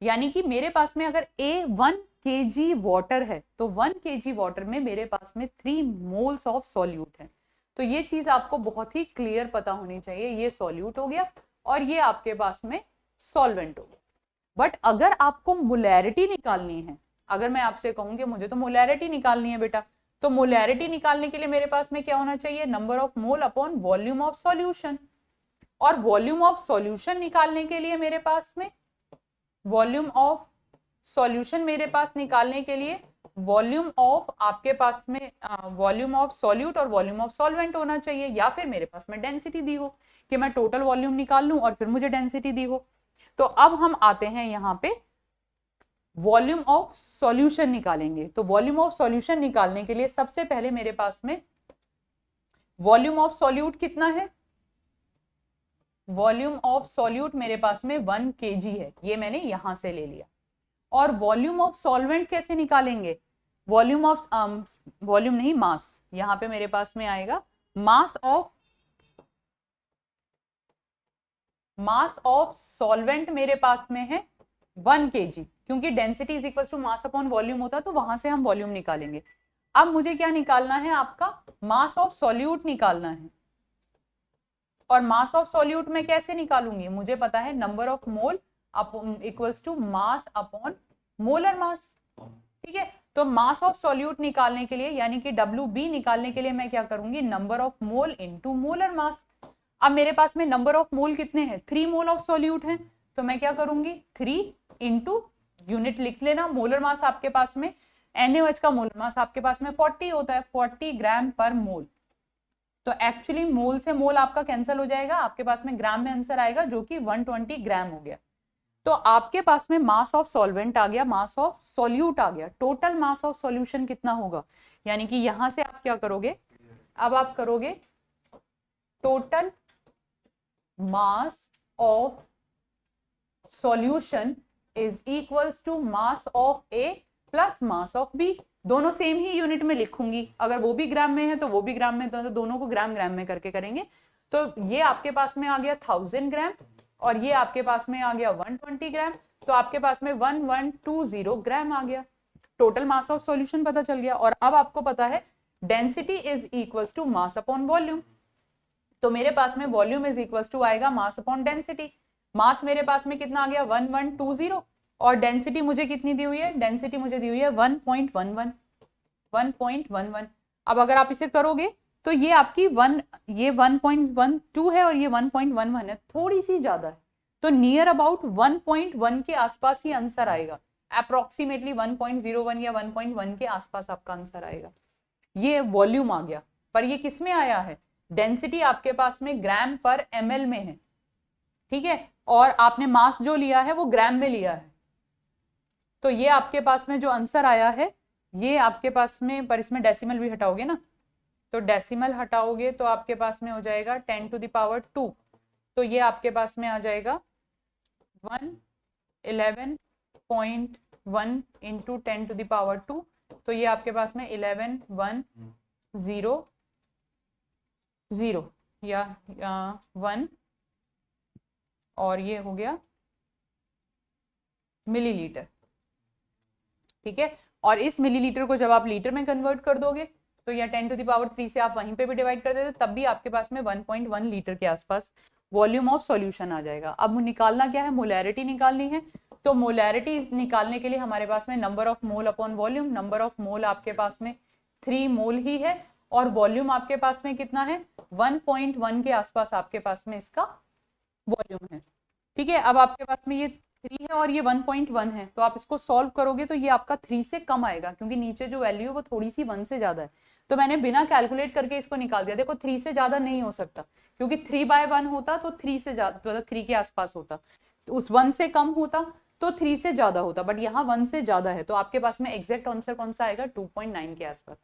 यानी कि मेरे पास में अगर 1 kg वाटर है तो 1 kg वाटर में मेरे पास में 3 मोल्स ऑफ सॉल्यूट है। तो ये चीज आपको बहुत ही क्लियर पता होनी चाहिए, ये सॉल्यूट हो गया और ये आपके पास में सॉल्वेंट हो गया। बट अगर आपको मोलैरिटी निकालनी है, अगर मैं आपसे कहूँ कि मुझे तो मोलैरिटी निकालनी है बेटा, तो मोलैरिटी निकालने के लिए मेरे पास में क्या होना चाहिए, number of mole upon volume of solution. और वॉल्यूम ऑफ सॉल्यूशन निकालने के लिए मेरे पास में वॉल्यूम ऑफ सॉल्यूशन मेरे पास निकालने के लिए वॉल्यूम ऑफ आपके पास में वॉल्यूम ऑफ सॉल्यूट और वॉल्यूम ऑफ सॉल्वेंट होना चाहिए, या फिर मेरे पास में डेंसिटी दी हो कि मैं टोटल वॉल्यूम निकाल लूं और फिर मुझे डेंसिटी दी हो। तो अब हम आते हैं यहाँ पे वॉल्यूम ऑफ सॉल्यूशन निकालेंगे। तो वॉल्यूम ऑफ सॉल्यूशन निकालने के लिए सबसे पहले मेरे पास में वॉल्यूम ऑफ सॉल्यूट कितना है, वॉल्यूम ऑफ सॉल्यूट मेरे पास में 1 kg है, ये मैंने यहां से ले लिया। और वॉल्यूम ऑफ सॉल्वेंट कैसे निकालेंगे, वॉल्यूम ऑफ वॉल्यूम नहीं मास, यहां पे मेरे पास में आएगा मास ऑफ सॉल्वेंट मेरे पास में है 1 kg, क्योंकि density is equal to mass upon volume होता है तो वहां से हम वॉल्यूम निकालेंगे। अब मुझे क्या निकालना है, आपका मास ऑफ सॉल्यूट निकालना है। और मास ऑफ सॉल्यूट में कैसे निकालूंगी, मुझे पता है number of mole equals to mass upon molar mass. ठीक है, तो मास ऑफ सॉल्यूट निकालने के लिए यानी कि WB निकालने के लिए मैं क्या करूंगी, number of mole into molar mass. अब मेरे पास में नंबर ऑफ मोल कितने हैं, 3 मोल ऑफ सॉल्यूट हैं, तो मैं क्या करूंगी 3 इंटू यूनिट लिख लेना, मोलर मास आपके पास में NaOH का मोलर मास आपके पास में 40 होता है, 40 ग्राम पर मोल। तो एक्चुअली मोल से मोल आपका कैंसिल हो जाएगा, आपके पास में ग्राम में आंसर आएगा जो कि 120 ग्राम हो गया। तो आपके पास में मास ऑफ सॉल्वेंट आ गया, मास ऑफ सॉल्यूट आ गया, टोटल मास ऑफ सॉल्यूशन कितना होगा, यानी कि यहां से आप क्या करोगे, अब आप करोगे total mass of solution is equals to mass of A plus mass of B। दोनों सेम ही यूनिट में लिखूंगी, अगर वो भी ग्राम में है तो वो भी ग्राम में, तो दोनों को ग्राम ग्राम में करके करेंगे। तो ये आपके पास में आ गया 1000 ग्राम और ये आपके पास में आ गया 120 ग्राम, तो आपके पास में 1120 ग्राम आ गया। टोटल मास ऑफ सॉल्यूशन पता चल गया। और अब आपको पता है density is equals to mass upon volume, तो मेरे पास में वॉल्यूम इज इक्वल्स टू आएगा मास अपॉन डेंसिटी। मास मेरे पास में कितना आ गया 1120 और डेंसिटी मुझे कितनी दी हुई है, डेंसिटी मुझे दी हुई है 1.11। अब अगर आप इसे करोगे तो ये आपकी ये 1.12 है और ये 1.11 है, थोड़ी सी ज्यादा है, तो नियर अबाउट 1.1 के आसपास ही आंसर आएगा, अप्रोक्सीमेटली 1.01 या 1.1 के आसपास आपका आंसर आएगा। ये वॉल्यूम आ गया, पर ये किस में आया है, डेंसिटी आपके पास में ग्राम पर ml में है। ठीक है, और आपने मास जो लिया है वो ग्राम में लिया है, तो ये आपके पास में जो आंसर आया है ये आपके पास में, पर इसमें डेसिमल भी हटाओगे ना, तो डेसिमल हटाओगे तो आपके पास में हो जाएगा 10 to the power 2, तो ये आपके पास में आ जाएगा 111.1 इंटू 10 to the power 2, तो ये आपके पास में 11,100 या 1 और ये हो गया मिलीलीटर। ठीक है, और इस मिलीलीटर को जब आप लीटर में कन्वर्ट कर दोगे तो या 10 to the power 3 से आप वहीं पे भी डिवाइड कर देते तब भी आपके पास में 1.1 लीटर के आसपास वॉल्यूम ऑफ सॉल्यूशन आ जाएगा। अब निकालना क्या है, मोलैरिटी निकालनी है। तो मोलैरिटी निकालने के लिए हमारे पास में number of mole upon volume, number of मोल आपके पास में 3 मोल ही है और वॉल्यूम आपके पास में कितना है 1.1 के आसपास आपके पास में इसका वॉल्यूम है। ठीक है, अब आपके पास में ये 3 है और ये 1.1 है, तो आप इसको सॉल्व करोगे तो ये आपका 3 से कम आएगा, क्योंकि नीचे जो वैल्यू है वो थोड़ी सी 1 से ज्यादा है। तो मैंने बिना कैलकुलेट करके इसको निकाल दिया। देखो 3 से ज्यादा नहीं हो सकता, क्योंकि 3/1 होता तो 3 से ज्यादा, मतलब 3 के आसपास होता, तो उस 1 से कम होता तो 3 से ज्यादा होता, बट यहाँ 1 से ज्यादा है, तो आपके पास में एग्जैक्ट आंसर कौन सा आएगा, 2.9 के आसपास।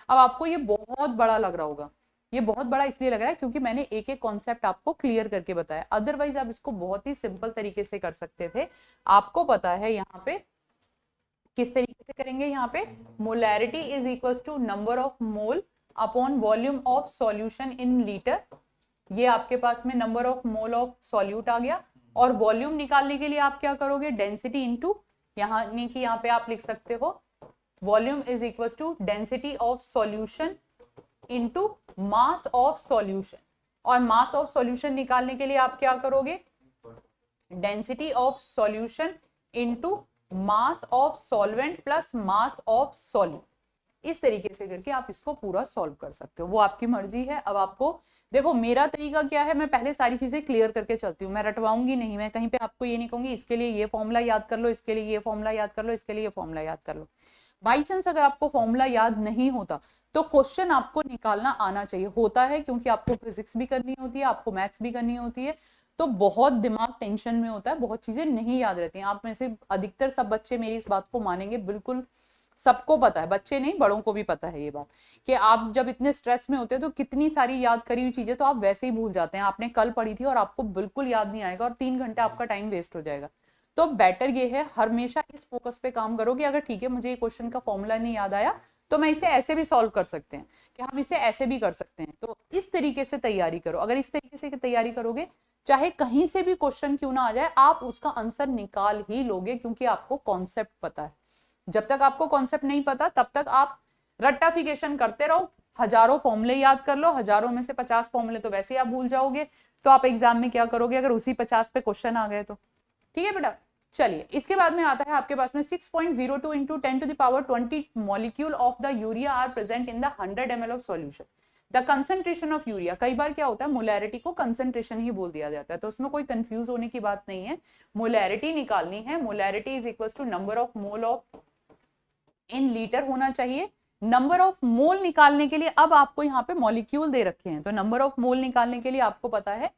अब आपको ये बहुत बड़ा लग रहा होगा, ये बहुत बड़ा इसलिए लग रहा है क्योंकि मैंने एक एक कॉन्सेप्ट आपको क्लियर करके बताया, अदरवाइज आप इसको बहुत ही सिंपल तरीके से कर सकते थे। आपको पता है यहाँ पे किस तरीके से करेंगे, यहाँ पे molarity is equals to number of mole upon volume of solution in litre. ये आपके पास में number of mole of solute आ गया, और वॉल्यूम निकालने के लिए आप क्या करोगे, डेंसिटी इनटू, यहाँ नहीं कि यहाँ पे आप लिख सकते हो volume is equals to density of solution into mass of solution, और मास ऑफ सॉल्यूशन निकालने के लिए आप क्या करोगे, density of solution into mass of solvent plus mass of solute. इस तरीके से करके आप इसको पूरा सॉल्व कर सकते हो, वो आपकी मर्जी है। अब आपको देखो मेरा तरीका क्या है, मैं पहले सारी चीजें क्लियर करके चलती हूँ, मैं रटवाऊंगी नहीं, मैं कहीं पे आपको ये नहीं कहूंगी इसके लिए ये फॉर्मूला याद कर लो, इसके लिए ये फॉर्मूला याद कर लो, इसके लिए ये फॉर्मूला याद कर लो। बाई चांस अगर आपको फॉर्मूला याद नहीं होता तो क्वेश्चन आपको निकालना आना चाहिए, होता है क्योंकि आपको फिजिक्स भी करनी होती है, आपको मैथ्स भी करनी होती है, तो बहुत दिमाग टेंशन में होता है, बहुत चीजें नहीं याद रहती हैं। आप में से अधिकतर सब बच्चे मेरी इस बात को मानेंगे, बिल्कुल सबको पता है, बच्चे नहीं बड़ों को भी पता है ये बात, कि आप जब इतने स्ट्रेस में होते हैं तो कितनी सारी याद करी हुई चीजें तो आप वैसे ही भूल जाते हैं, आपने कल पढ़ी थी और आपको बिल्कुल याद नहीं आएगा, और 3 घंटे आपका टाइम वेस्ट हो जाएगा। तो बेटर ये है हमेशा इस फोकस पे काम करो कि अगर ठीक है मुझे ये क्वेश्चन का फॉर्मूला नहीं याद आया तो मैं इसे ऐसे भी सॉल्व कर सकते हैं, कि हम इसे ऐसे भी कर सकते हैं। तो इस तरीके से तैयारी करो, अगर इस तरीके से तैयारी करोगे चाहे कहीं से भी क्वेश्चन क्यों ना आ जाए आप उसका आंसर निकाल ही लोगे, क्योंकि आपको कॉन्सेप्ट पता है। जब तक आपको कॉन्सेप्ट नहीं पता तब तक आप रट्टाफिकेशन करते रहो, हजारों फॉर्मूले याद कर लो, हजारों में से 50 फॉर्मूले तो वैसे ही आप भूल जाओगे, तो आप एग्जाम में क्या करोगे अगर उसी 50 पे क्वेश्चन आ गए तो। ठीक है बेटा, चलिए इसके बाद में आता है आपके पास में 6.02 into 10⁻20 molecule of the urea are present in the 100 ml of solution. The concentration of urea, कई बार क्या होता है मोलैरिटी को कंसंट्रेशन ही बोल दिया जाता है, तो उसमें कोई कंफ्यूज होने की बात नहीं है, मोलैरिटी निकालनी है। Molarity is equal to number of mole of in litre होना चाहिए। नंबर ऑफ मोल निकालने के लिए अब आपको यहाँ पे मॉलिक्यूल दे रखे हैं, तो नंबर ऑफ मोल निकालने के लिए आपको पता है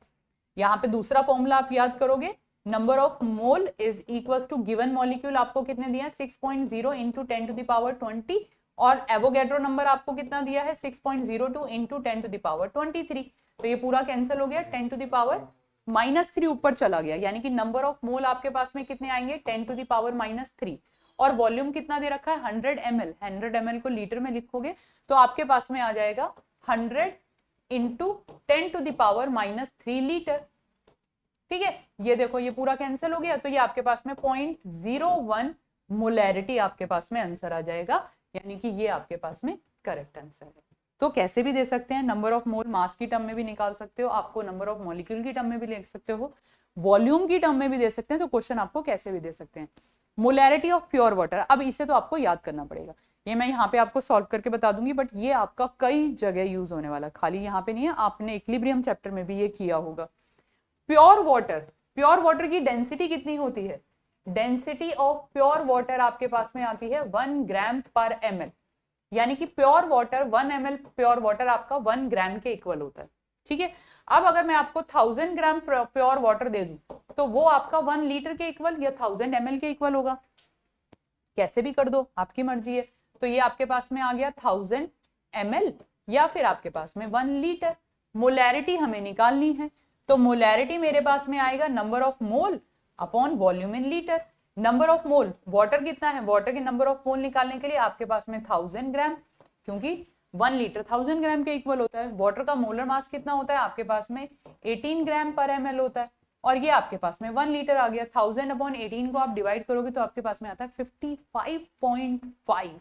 यहाँ पे दूसरा फॉर्मूला आप याद करोगे, number of mole is equal to given molecule आपको कितने दिया है 6.0 इंटू 10⁻20, और एवोगैड्रो नंबर आपको कितना दिया है 6.02 इंटू 10⁻23, तो ये पूरा कैंसिल हो गया, 10⁻³ ऊपर चला गया, यानी कि नंबर ऑफ मोल आपके पास में कितने आएंगे 10⁻³ और वॉल्यूम कितना दे रखा है 100 ml, 100 ml को लीटर में लिखोगे तो आपके पास में आ जाएगा 100 इंटू 10⁻³ लीटर। ठीक है, ये देखो ये पूरा कैंसिल हो गया, तो ये आपके पास में 0.01 मोलैरिटी आपके पास में आंसर आ जाएगा, यानी कि ये आपके पास में करेक्ट आंसर है। तो कैसे भी दे सकते हैं, नंबर ऑफ मोल मास की टर्म में भी निकाल सकते हो, आपको नंबर ऑफ मॉलिक्यूल की टर्म में भी लिख सकते हो, वॉल्यूम की टर्म में भी दे सकते हैं, तो क्वेश्चन आपको कैसे भी दे सकते हैं। मोलैरिटी ऑफ प्योर वाटर, अब इसे तो आपको याद करना पड़ेगा, ये मैं यहाँ पे आपको सॉल्व करके बता दूंगी, बट ये आपका कई जगह यूज होने वाला, खाली यहाँ पे नहीं है, आपने इक्विलिब्रियम चैप्टर में भी ये किया होगा। प्योर वाटर की डेंसिटी कितनी होती है, डेंसिटी ऑफ प्योर वाटर आपके पास में आती है 1 ग्राम पर ml, यानी कि pure water 1 ml pure water आपका 1 ग्राम के इक्वल होता है। ठीक है, अब अगर मैं आपको 1000 ग्राम प्योर वाटर दे दूं तो वो आपका 1 लीटर के इक्वल या 1000 ml के इक्वल होगा, कैसे भी कर दो आपकी मर्जी है। तो ये आपके पास में आ गया 1000 ml या फिर आपके पास में 1 लीटर। मोलैरिटी हमें निकालनी है, तो मोलैरिटी मेरे पास में आएगा number of mole upon volume in litre. Number of mole, water कितना है, वाटर के नंबर ऑफ मोल निकालने के लिए आपके पास में 1000 ग्राम, क्योंकि 1 लीटर 1000 ग्राम के इक्वल होता है। वाटर का मोलर मास कितना होता है आपके पास में 18 ग्राम पर ml होता है, और ये आपके पास में 1 लीटर आ गया। 1000 अपॉन 18 को आप डिवाइड करोगे तो आपके पास में आता है 55.5।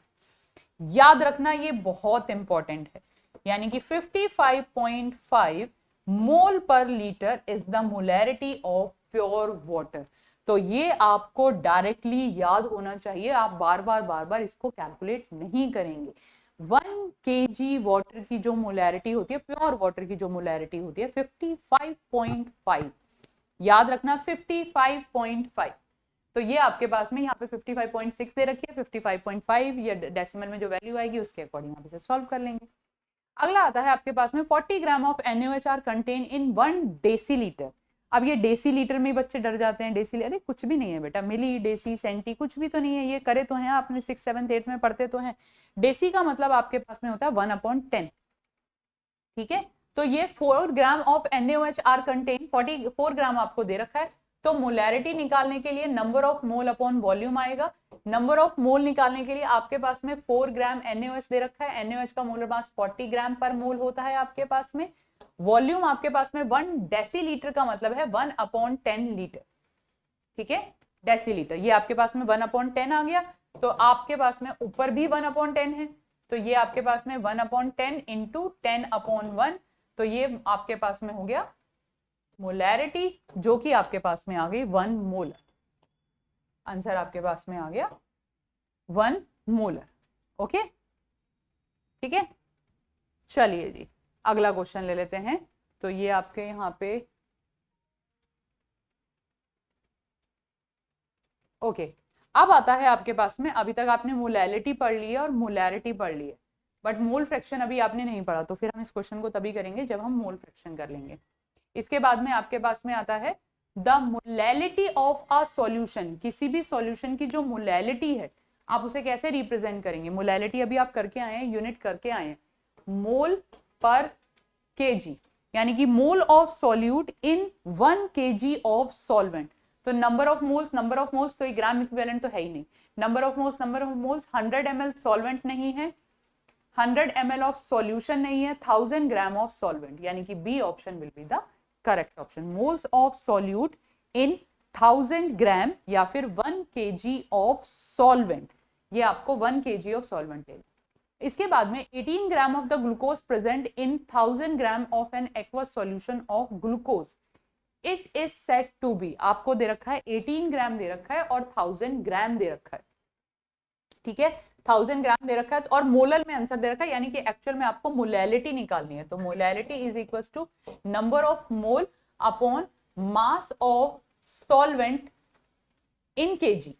याद रखना ये बहुत इंपॉर्टेंट है, यानी कि 55.5 मोल पर litre is the molarity of pure water. तो ये आपको डायरेक्टली याद होना चाहिए, आप बार बार इसको कैलकुलेट नहीं करेंगे। 1 kg वाटर की जो मोलैरिटी होती है, प्योर वाटर की जो मोलैरिटी होती है 55.5, याद रखना 55.5। तो ये आपके पास में यहाँ पे 55.6 दे रखी है, 55.5 या डेसिमल में जो वैल्यू आएगी उसके अकॉर्डिंग आप इसे सॉल्व कर लेंगे। अगला आता है आपके पास में 40 gram of NaOH are contain in 1 decilitre. अब ये डेसीलीटर में बच्चे डर जाते हैं, डेसीलीटर, अरे कुछ भी नहीं है बेटा, मिली, डेसी, सेंटी कुछ भी तो नहीं है, ये करे तो हैं आपने 6, 7, 8 में पढ़ते तो हैं। डेसी का मतलब आपके पास में होता है 1/10, ठीक है। तो ये 4 gram of NaOH are contain 44 gram आपको दे रखा है, तो मोलैरिटी निकालने के लिए number of mole upon volume आएगा। नंबर ऑफ मोल निकालने के लिए आपके पास में 4 ग्राम NaOH दे रखा है, NaOH का मोलर मास 40 ग्राम पर मोल होता है आपके पास में। वॉल्यूम आपके पास में 1 डेसीलीटर का मतलब है 1/10 लीटर, ठीक है, डेसीलीटर। ये आपके पास में 1/10 आ गया, तो आपके पास में ऊपर भी 1/10 है, तो ये आपके पास में 1/10 इंटू 10/1, तो ये आपके पास में हो गया मोलैरिटी, जो कि आपके पास में आ गई 1 मोलर। आंसर आपके पास में आ गया 1 मोलर। ओके, ठीक है। चलिए जी, अगला क्वेश्चन ले लेते हैं। तो ये आपके यहाँ पे ओके, अब आता है आपके पास में, अभी तक आपने मोलैलिटी पढ़ ली है और मोलैरिटी पढ़ ली है, बट मोल फ्रैक्शन अभी आपने नहीं पढ़ा, तो फिर हम इस क्वेश्चन को तभी करेंगे जब हम मोल फ्रैक्शन कर लेंगे। इसके बाद में आपके पास में आता है the molality of a solution. किसी भी सॉल्यूशन की जो मोलैलिटी है आप उसे कैसे रिप्रेजेंट करेंगे। मोलैलिटी अभी आप करके आए हैं, यूनिट करके आए हैं, मोल पर केजी, यानी कि मोल of solute in 1 kg of solvent. तो नंबर ऑफ मोल्स तो ये ग्राम इक्विवेलेंट तो है ही नहीं। Number of moles 100 ml solvent नहीं है, 100 ml ऑफ सॉल्यूशन नहीं है, 1000 ग्राम ऑफ सॉल्वेंट, यानी कि B option will be the correct option. Moles of solute in 1000 gram या फिर 1 kg ऑफ सॉल्वेंट, ये आपको 1 kg ऑफ सॉल्वेंट लेना। इसके बाद में 18 gram of the glucose present in 1000 gram of an aqueous solution of glucose, it is said to be. आपको दे रखा है 18 ग्राम दे रखा है और 1000 ग्राम दे रखा है, ठीक है, 1000 ग्राम दे रखा है और मोलर में आंसर दे रखा है, यानी कि एक्चुअल में आपको मोलैलिटी निकालनी है। तो molality is equal to number of mole upon mass of solvent in KG,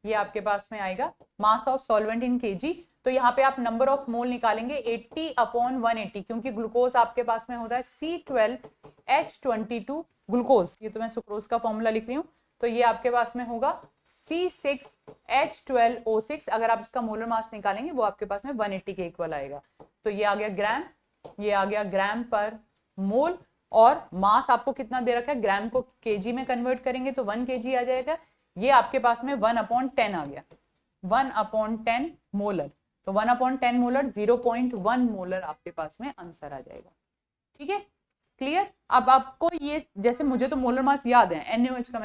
ये आपके पास में आएगा mass of solvent in KG. तो यहाँ पे आप नंबर ऑफ मोल निकालेंगे 80/180, क्योंकि ग्लूकोज आपके पास में होता है C12H22 ग्लूकोज, ये तो मैं सुक्रोज का फॉर्मूला लिख रही हूँ, तो ये आपके पास में होगा C6H12O6। अगर आप इसका मोलर मास निकालेंगे वो आपके पास में 180 के इक्वल आएगा। तो ये आ गया ग्राम, ये आ गया ग्राम पर मोल, और मास आपको कितना दे रखा है, ग्राम को केजी में कन्वर्ट करेंगे तो 1 kg आ जाएगा। ये आपके पास में 1/10 आ गया, 1/10 मोलर, तो 1/10 मोलर 0.1 मोलर आपके पास में आंसर आ जाएगा, ठीक है, क्लियर। अब आपको ये, जैसे मुझे तो मोलर मास याद है, NaOH का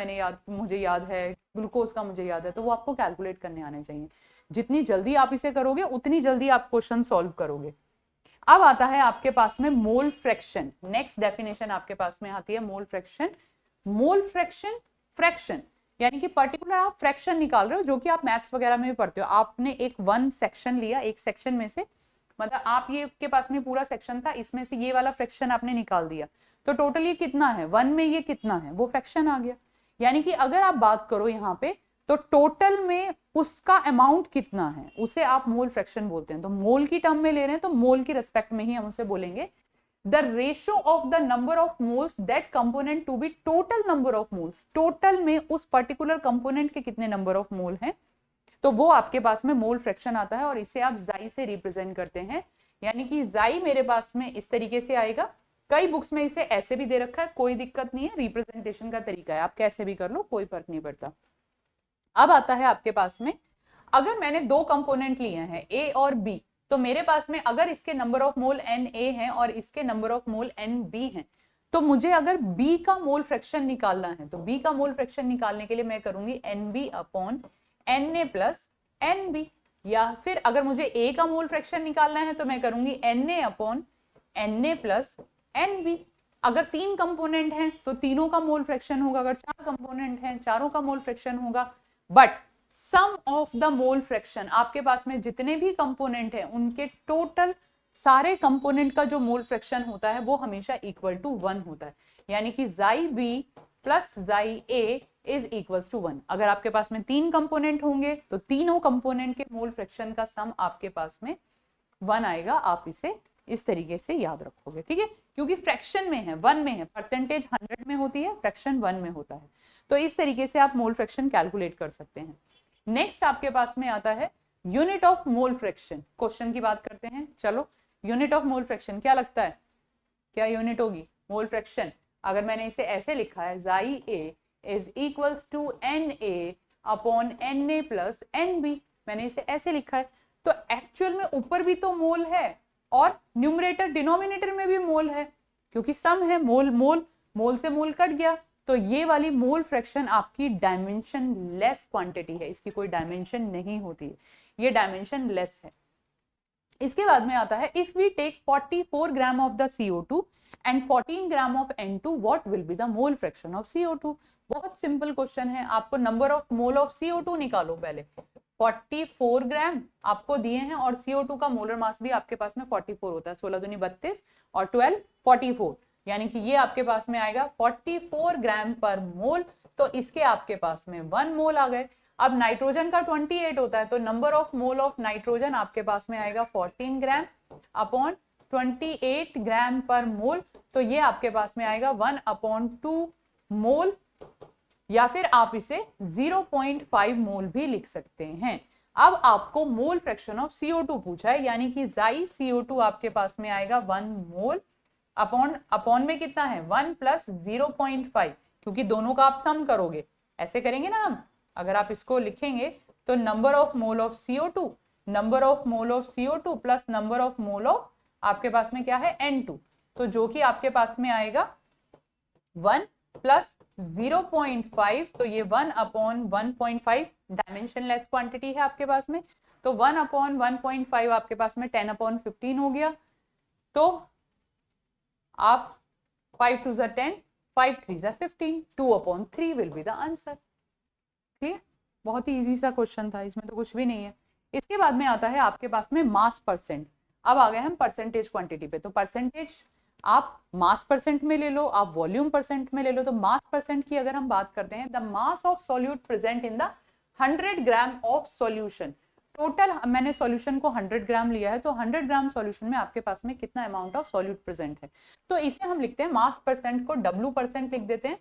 मुझे याद है, ग्लूकोज का मुझे याद है, तो वो आपको कैलकुलेट करने आने चाहिए। जितनी जल्दी आप इसे करोगे उतनी जल्दी आप क्वेश्चन सॉल्व करोगे। अब आता है आपके पास में मोल फ्रैक्शन। नेक्स्ट डेफिनेशन आपके पास में आती है mole fraction. Mole fraction, fraction यानी कि पर्टिकुलर आप फ्रैक्शन निकाल रहे हो, जो कि आप मैथ्स वगैरह में भी पढ़ते हो। आपने एक 1 सेक्शन लिया, एक सेक्शन में से, मतलब आप ये के पास में पूरा सेक्शन था, इसमें से ये वाला फ्रैक्शन आपने निकाल दिया, तो टोटल ये कितना है, 1 में ये कितना है, वो फ्रैक्शन आ गया। यानी कि अगर आप बात करो यहाँ पे, तो टोटल में उसका अमाउंट कितना है उसे आप मोल फ्रैक्शन बोलते हैं। तो मोल की टर्म में ले रहे हैं तो मोल की रेस्पेक्ट में ही हम उसे बोलेंगे the ratio of the number of moles that component to be total number of moles. टोटल में उस पर्टिकुलर कंपोनेंट के कितने नंबर ऑफ मोल हैं, तो वो आपके पास में मोल फ्रैक्शन आता है, और इसे आप जाई से रिप्रेजेंट करते हैं। यानी कि जाई मेरे पास में इस तरीके से आएगा, कई बुक्स में इसे ऐसे भी दे रखा है, कोई दिक्कत नहीं है, रिप्रेजेंटेशन का तरीका है, आप कैसे भी कर लो, कोई फर्क नहीं पड़ता। अब आता है आपके पास में, अगर मैंने 2 कंपोनेंट लिए हैं A और B, तो मेरे पास में अगर इसके नंबर ऑफ मोल Na हैं और इसके नंबर ऑफ मोल Nb हैं, तो मुझे अगर B का मोल फ्रैक्शन निकालना है, तो B का मोल फ्रैक्शन निकालने के लिए मैं करूंगी Nb/Na प्लस Nb, या फिर अगर मुझे A का मोल फ्रैक्शन निकालना है तो मैं करूंगी Na/Na प्लस Nb। अगर 3 कंपोनेंट हैं तो तीनों का मोल फ्रैक्शन होगा, अगर 4 कंपोनेंट हैं चारों का मोल फ्रैक्शन होगा। But sum of the mole fraction, आपके पास में जितने भी कंपोनेंट हैं उनके टोटल सारे कंपोनेंट का जो मोल फ्रैक्शन होता है वो हमेशा इक्वल टू 1 होता है। यानी कि जाई बी प्लस जाई ए इज इक्वल्स टू 1। अगर आपके पास में 3 कंपोनेंट होंगे तो तीनों कंपोनेंट के मोल फ्रैक्शन का सम आपके पास में 1 आएगा। आप इसे इस तरीके से याद रखोगे, ठीक है, क्योंकि फ्रैक्शन में है, 1 में है, परसेंटेज 100 में होती है, फ्रैक्शन 1 में होता है। तो इस तरीके से आप मोल फ्रैक्शन कैलकुलेट कर सकते हैं। नेक्स्ट आपके पास में आता है unit of mole fraction. Question की बात करते हैं। चलो, यूनिट ऑफ मोल फ्रैक्शन क्या लगता है, क्या यूनिट होगी मोल फ्रैक्शन? अगर मैंने इसे ऐसे लिखा है, chi A is equals to N A upon N A plus N B, मैंने इसे ऐसे लिखा है, तो एक्चुअल में ऊपर भी तो मोल है और न्यूमरेटर डिनोमिनेटर में भी मोल है, क्योंकि सम है, मोल मोल मोल से मोल कट गया, तो ये वाली मोल फ्रैक्शन आपकी डायमेंशन लेस क्वांटिटी है, इसकी कोई डायमेंशन नहीं होती है, ये डायमेंशन लेस है। इसके बाद में आता है if we take 44 gram of the CO2 and 14 gram of N2 what will be the mole fraction of CO2। बहुत सिंपल क्वेश्चन है, आपको number of mole of CO2 निकालो पहले। 44 ग्राम आपको दिए हैं और CO2 का मोलर मास भी आपके पास में 44 होता है, 16 दूनी 32 और 12 44, यानी कि ये आपके पास में आएगा 44 ग्राम पर मोल। तो इसके आपके पास में 1 मोल आ गए। अब नाइट्रोजन का 28 होता है, तो number of mole of nitrogen आपके पास में आएगा 14 ग्राम अपॉन 28 ग्राम पर मोल, तो ये आपके पास में आएगा 1/2 मोल, या फिर आप इसे 0.5 मोल भी लिख सकते हैं। अब आपको मोल फ्रैक्शन ऑफ CO2 पूछा है, यानी कि जाई CO2 आपके पास में आएगा 1 मोल अपॉन में कितना है 1 प्लस 0.5, क्योंकि दोनों का आप सम करोगे, ऐसे करेंगे ना हम। अगर आप इसको लिखेंगे तो number of mole of CO2, number of mole of CO2 plus number of mole of आपके पास में क्या है N2, तो जो कि आपके पास में आएगा 1 प्लस 0.5, तो ये 1/1.5 डायमेंशन लेस क्वांटिटी है आपके पास में, तो 1/1.5 आपके पास में 10/15 हो गया। तो आप 5 2 10, 5 3 15, 2/3 विल बी द आंसर। ठीक है, बहुत ही इजी सा क्वेश्चन था, इसमें तो कुछ भी नहीं है। इसके बाद में आता है आपके पास में मास परसेंट। अब आ गए हम परसेंटेज क्वांटिटी पे, तो परसेंटेज आप मास परसेंट में ले लो, आप वॉल्यूम परसेंट में ले लो। तो मास परसेंट की अगर हम बात करते हैं, the mass of solute present in the 100 gram of solution. Total मैंने सॉल्यूशन को 100 ग्राम लिया है, तो 100 ग्राम सॉल्यूशन में आपके पास में कितना अमाउंट ऑफ सॉल्यूट प्रेजेंट है, तो इसे हम लिखते हैं मास परसेंट को W% लिख देते हैं,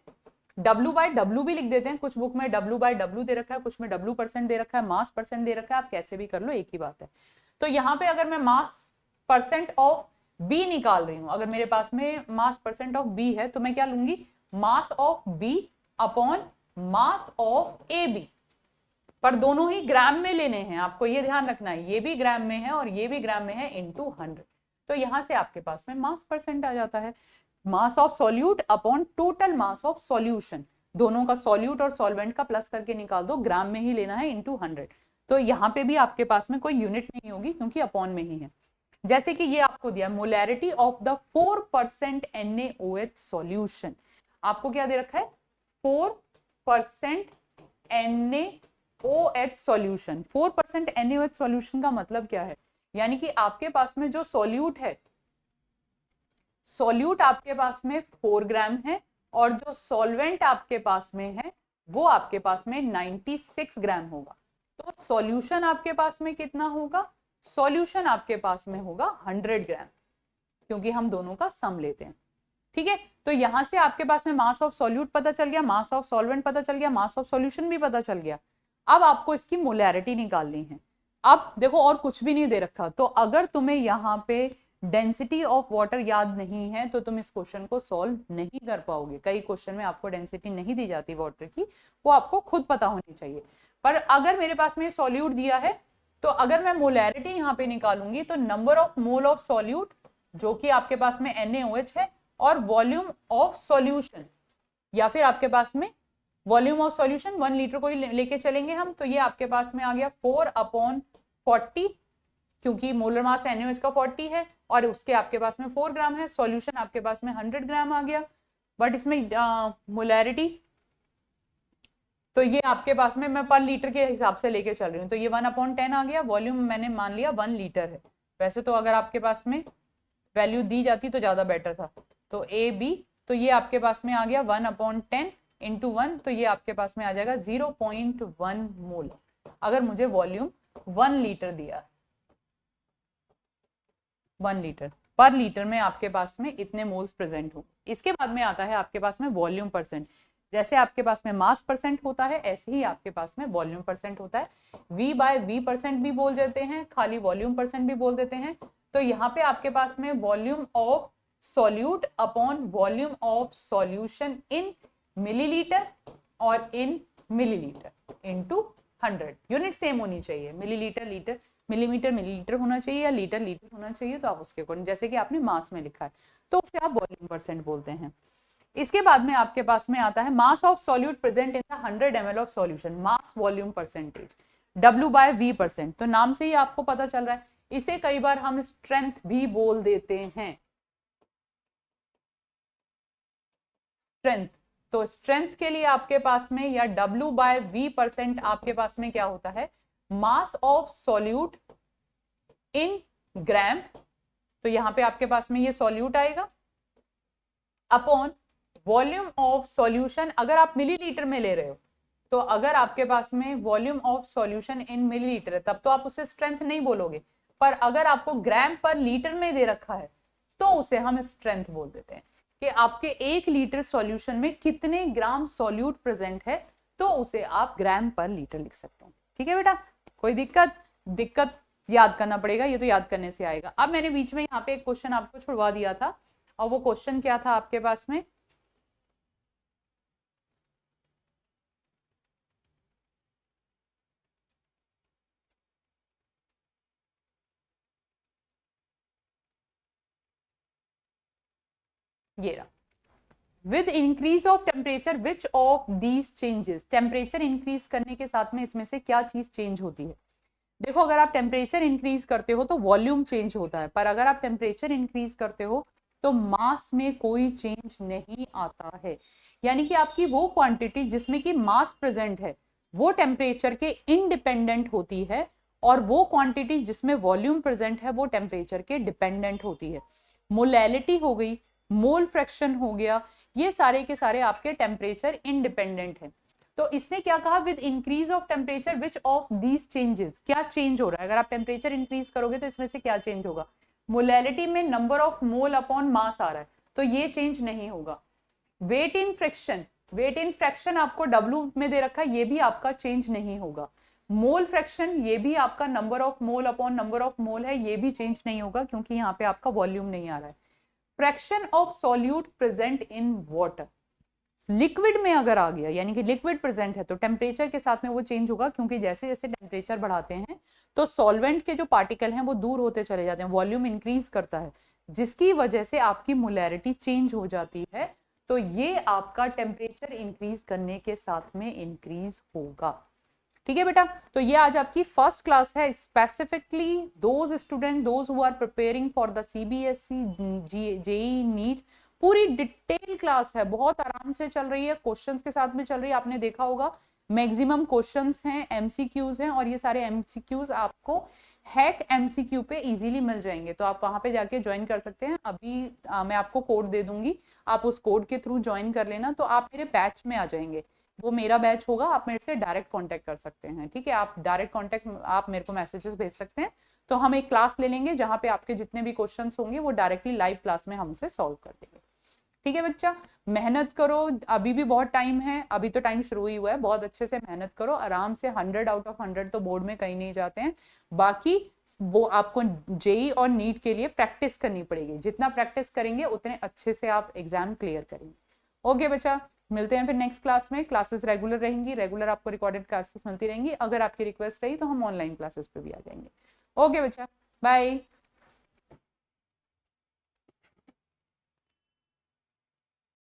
W/W भी लिख देते हैं। कुछ बुक में W/W दे रखा है, कुछ में W% दे रखा है, मास परसेंट दे रखा है, आप कैसे भी कर लो, एक ही बात है। तो यहाँ पे अगर मैं मास परसेंट ऑफ B निकाल रही हूँ, अगर मेरे पास में मास परसेंट ऑफ B है, तो मैं क्या लूंगी, मास of B upon mass of AB, पर दोनों ही ग्राम में लेने हैं, आपको ये ध्यान रखना है, ये भी ग्राम में है और ये भी ग्राम में है, इनटू 100। तो यहां से आपके पास में मास परसेंट आ जाता है, mass of solute upon total mass of solution, दोनों का सॉल्यूट और सॉल्वेंट का प्लस करके निकाल दो, ग्राम में ही लेना है, इनटू 100। तो यहाँ पे भी आपके पास में कोई यूनिट नहीं होगी, क्योंकि अपॉन में ही है। जैसे कि ये आपको दिया molarity of the 4% NaOH solution, आपको क्या दे रखा है 4% NaOH सॉल्यूशन। 4% NaOH सॉल्यूशन का मतलब क्या है, यानी कि आपके पास में जो सॉल्यूट है, सॉल्यूट आपके पास में 4 ग्राम है और जो सॉल्वेंट आपके पास में है वो आपके पास में 96 ग्राम होगा। तो सॉल्यूशन आपके पास में कितना होगा, सॉल्यूशन आपके पास में होगा 100 ग्राम, क्योंकि हम दोनों का सम लेते हैं। ठीक है, तो यहां से आपके पास में मास ऑफ सॉल्यूट पता चल गया, मास ऑफ सॉल्वेंट पता चल गया, मास ऑफ सॉल्यूशन भी पता चल गया। अब आपको इसकी मोलैरिटी निकालनी है। अब देखो और कुछ भी नहीं दे रखा, तो अगर तुम्हें यहाँ पे डेंसिटी ऑफ वाटर याद नहीं है तो तुम इस क्वेश्चन को सॉल्व नहीं कर पाओगे। कई क्वेश्चन में आपको डेंसिटी नहीं दी जाती वाटर की, वो आपको खुद पता होनी चाहिए। पर अगर मेरे पास में सॉल्यूट दिया है, तो अगर मैं मोलैरिटी यहाँ पे निकालूंगी, तो number of mole of solute जो कि आपके पास में NaOH है, और वॉल्यूम ऑफ सॉल्यूशन, या फिर आपके पास में वॉल्यूम ऑफ सॉल्यूशन 1 लीटर को ही लेके चलेंगे हम, तो ये आपके पास में आ गया 4/40, क्योंकि मोलर मास NaOH का 40 है और उसके आपके पास में 4 ग्राम है, सॉल्यूशन आपके पास में 100 ग्राम आ गया। बट इसमें मोलैरिटी तो ये आपके पास में मैं पर लीटर के हिसाब से लेके चल रही हूँ, तो ये 1/10 आ गया। वॉल्यूम मैंने मान लिया 1 लीटर है, वैसे तो अगर आपके पास में वैल्यू दी जाती तो ज्यादा बेटर था। तो AB, तो ये आपके पास में आ गया 1/10 इंटू 1, तो ये आपके पास में आ जाएगा 0.1 मोल, अगर मुझे वॉल्यूम 1 लीटर दिया है। 1 लीटर पर लीटर में आपके पास में इतने मोल्स प्रेजेंट हो। इसके बाद में आता है आपके पास में वॉल्यूम परसेंट। जैसे आपके पास में मास परसेंट होता है, ऐसे ही आपके पास में वॉल्यूम परसेंट होता है। V बाय V परसेंट भी बोल देते हैं, खाली वॉल्यूम परसेंट भी बोल देते हैं। तो यहाँ पे आपके पास में volume of solute upon volume of solution in millilitre और इन मिलीलीटर इनटू 100। यूनिट सेम होनी चाहिए, मिलीलीटर लीटर, मिलीमीटर मिलीलीटर होना चाहिए, या लीटर लीटर होना चाहिए। तो आप उसके अकॉर्डिंग, जैसे कि आपने मास में लिखा है तो उसे आप वॉल्यूम परसेंट बोलते हैं। इसके बाद में आपके पास में आता है mass of solute present in the 100 ml of solution, mass volume percentage, W by V percent. तो नाम से ही आपको पता चल रहा है, इसे कई बार हम स्ट्रेंथ भी बोल देते हैं, स्ट्रेंथ। तो स्ट्रेंथ के लिए आपके पास में, या W बाय V परसेंट आपके पास में क्या होता है, मास ऑफ सॉल्यूट इन ग्राम। तो यहां पे आपके पास में ये सॉल्यूट आएगा, अपॉन वॉल्यूम ऑफ सॉल्यूशन। अगर आप मिलीलीटर में ले रहे हो, तो अगर आपके पास में volume of solution in millilitre है, तब तो आप उसे स्ट्रेंथ नहीं बोलोगे। पर अगर आपको ग्राम पर लीटर में दे रखा है, तो उसे हम स्ट्रेंथ बोल देते हैं कि आपके 1 लीटर सॉल्यूशन में कितने ग्राम सॉल्यूट प्रेजेंट है, तो उसे आप ग्राम पर लीटर लिख सकते हैं। ठीक है बेटा, कोई दिक्कत याद करना पड़ेगा, ये तो याद करने से आएगा। अब मैंने बीच में यहाँ पे एक क्वेश्चन आपको छुड़वा दिया था, और वो क्वेश्चन क्या था आपके पास में, ये रहा, with increase of temperature which of these changes. Temperature increase करने के साथ में इसमें से क्या चीज चेंज होती है। देखो, अगर आप टेम्परेचर इंक्रीज करते हो तो वॉल्यूम चेंज होता है, पर अगर आप टेम्परेचर इंक्रीज करते हो तो मास में कोई चेंज नहीं आता है। यानी कि आपकी वो क्वांटिटी जिसमें कि मास प्रेजेंट है वो टेम्परेचर के इंडिपेंडेंट होती है, और वो क्वांटिटी जिसमें वॉल्यूम प्रेजेंट है वो टेम्परेचर के डिपेंडेंट होती है। मोलैलिटी हो गई, मोल फ्रैक्शन हो गया, ये सारे के सारे आपके टेम्परेचर इंडिपेंडेंट है। तो इसने क्या कहा, with increase of temperature which of these changes, क्या चेंज हो रहा है। अगर आप टेम्परेचर इंक्रीज करोगे तो इसमें से क्या चेंज होगा, मोलैलिटी में number of mole upon mass आ रहा है, तो ये चेंज नहीं होगा। Weight in fraction, weight in fraction आपको W में दे रखा है, ये भी आपका चेंज नहीं होगा। मोल फ्रैक्शन, ये भी आपका number of mole upon number of मोल है, ये भी चेंज नहीं होगा, क्योंकि यहाँ पे आपका वॉल्यूम नहीं आ रहा है। Fraction of solute present in water, liquid में अगर आ गया, यानी कि लिक्विड प्रेजेंट है, तो टेम्परेचर के साथ में वो चेंज होगा, क्योंकि जैसे जैसे टेम्परेचर बढ़ाते हैं तो सॉल्वेंट के जो पार्टिकल हैं वो दूर होते चले जाते हैं, वॉल्यूम इंक्रीज करता है, जिसकी वजह से आपकी मोलैरिटी चेंज हो जाती है। तो ये आपका टेम्परेचर इंक्रीज करने के साथ में इंक्रीज होगा। ठीक है बेटा, तो ये आज आपकी फर्स्ट क्लास है, specifically those student those who are preparing for the CBSE JEE NEET. पूरी डिटेल क्लास है, बहुत आराम से चल रही है, क्वेश्चंस के साथ में चल रही है। आपने देखा होगा मैक्सिमम क्वेश्चंस हैं, MCQs हैं, और ये सारे MCQs आपको हैक MCQ पे इजीली मिल जाएंगे, तो आप वहां पे जाके ज्वाइन कर सकते हैं। अभी मैं आपको कोड दे दूंगी, आप उस कोड के थ्रू ज्वाइन कर लेना, तो आप मेरे बैच में आ जाएंगे। वो मेरा बैच होगा, आप मेरे से डायरेक्ट कांटेक्ट कर सकते हैं। ठीक है, आप डायरेक्ट कांटेक्ट, आप मेरे को मैसेजेस भेज सकते हैं, तो हम एक क्लास ले लेंगे जहां पे आपके जितने भी क्वेश्चंस होंगे वो डायरेक्टली लाइव क्लास में हम उसे सॉल्व कर देंगे। ठीक है बच्चा, मेहनत करो, अभी भी बहुत टाइम है, अभी तो टाइम शुरू ही हुआ है, बहुत अच्छे से मेहनत करो, आराम से 100 आउट ऑफ 100 तो बोर्ड में कहीं नहीं जाते हैं। बाकी वो आपको JEE और नीट के लिए प्रैक्टिस करनी पड़ेगी, जितना प्रैक्टिस करेंगे उतने अच्छे से आप एग्जाम क्लियर करेंगे। ओके बच्चा, मिलते हैं फिर नेक्स्ट क्लास में। क्लासेस रेगुलर रहेंगी, रेगुलर आपको रिकॉर्डेड क्लासेस मिलती रहेंगी। अगर आपकी रिक्वेस्ट रही तो हम ऑनलाइन क्लासेस पे भी आ जाएंगे। ओके बच्चा, बाय।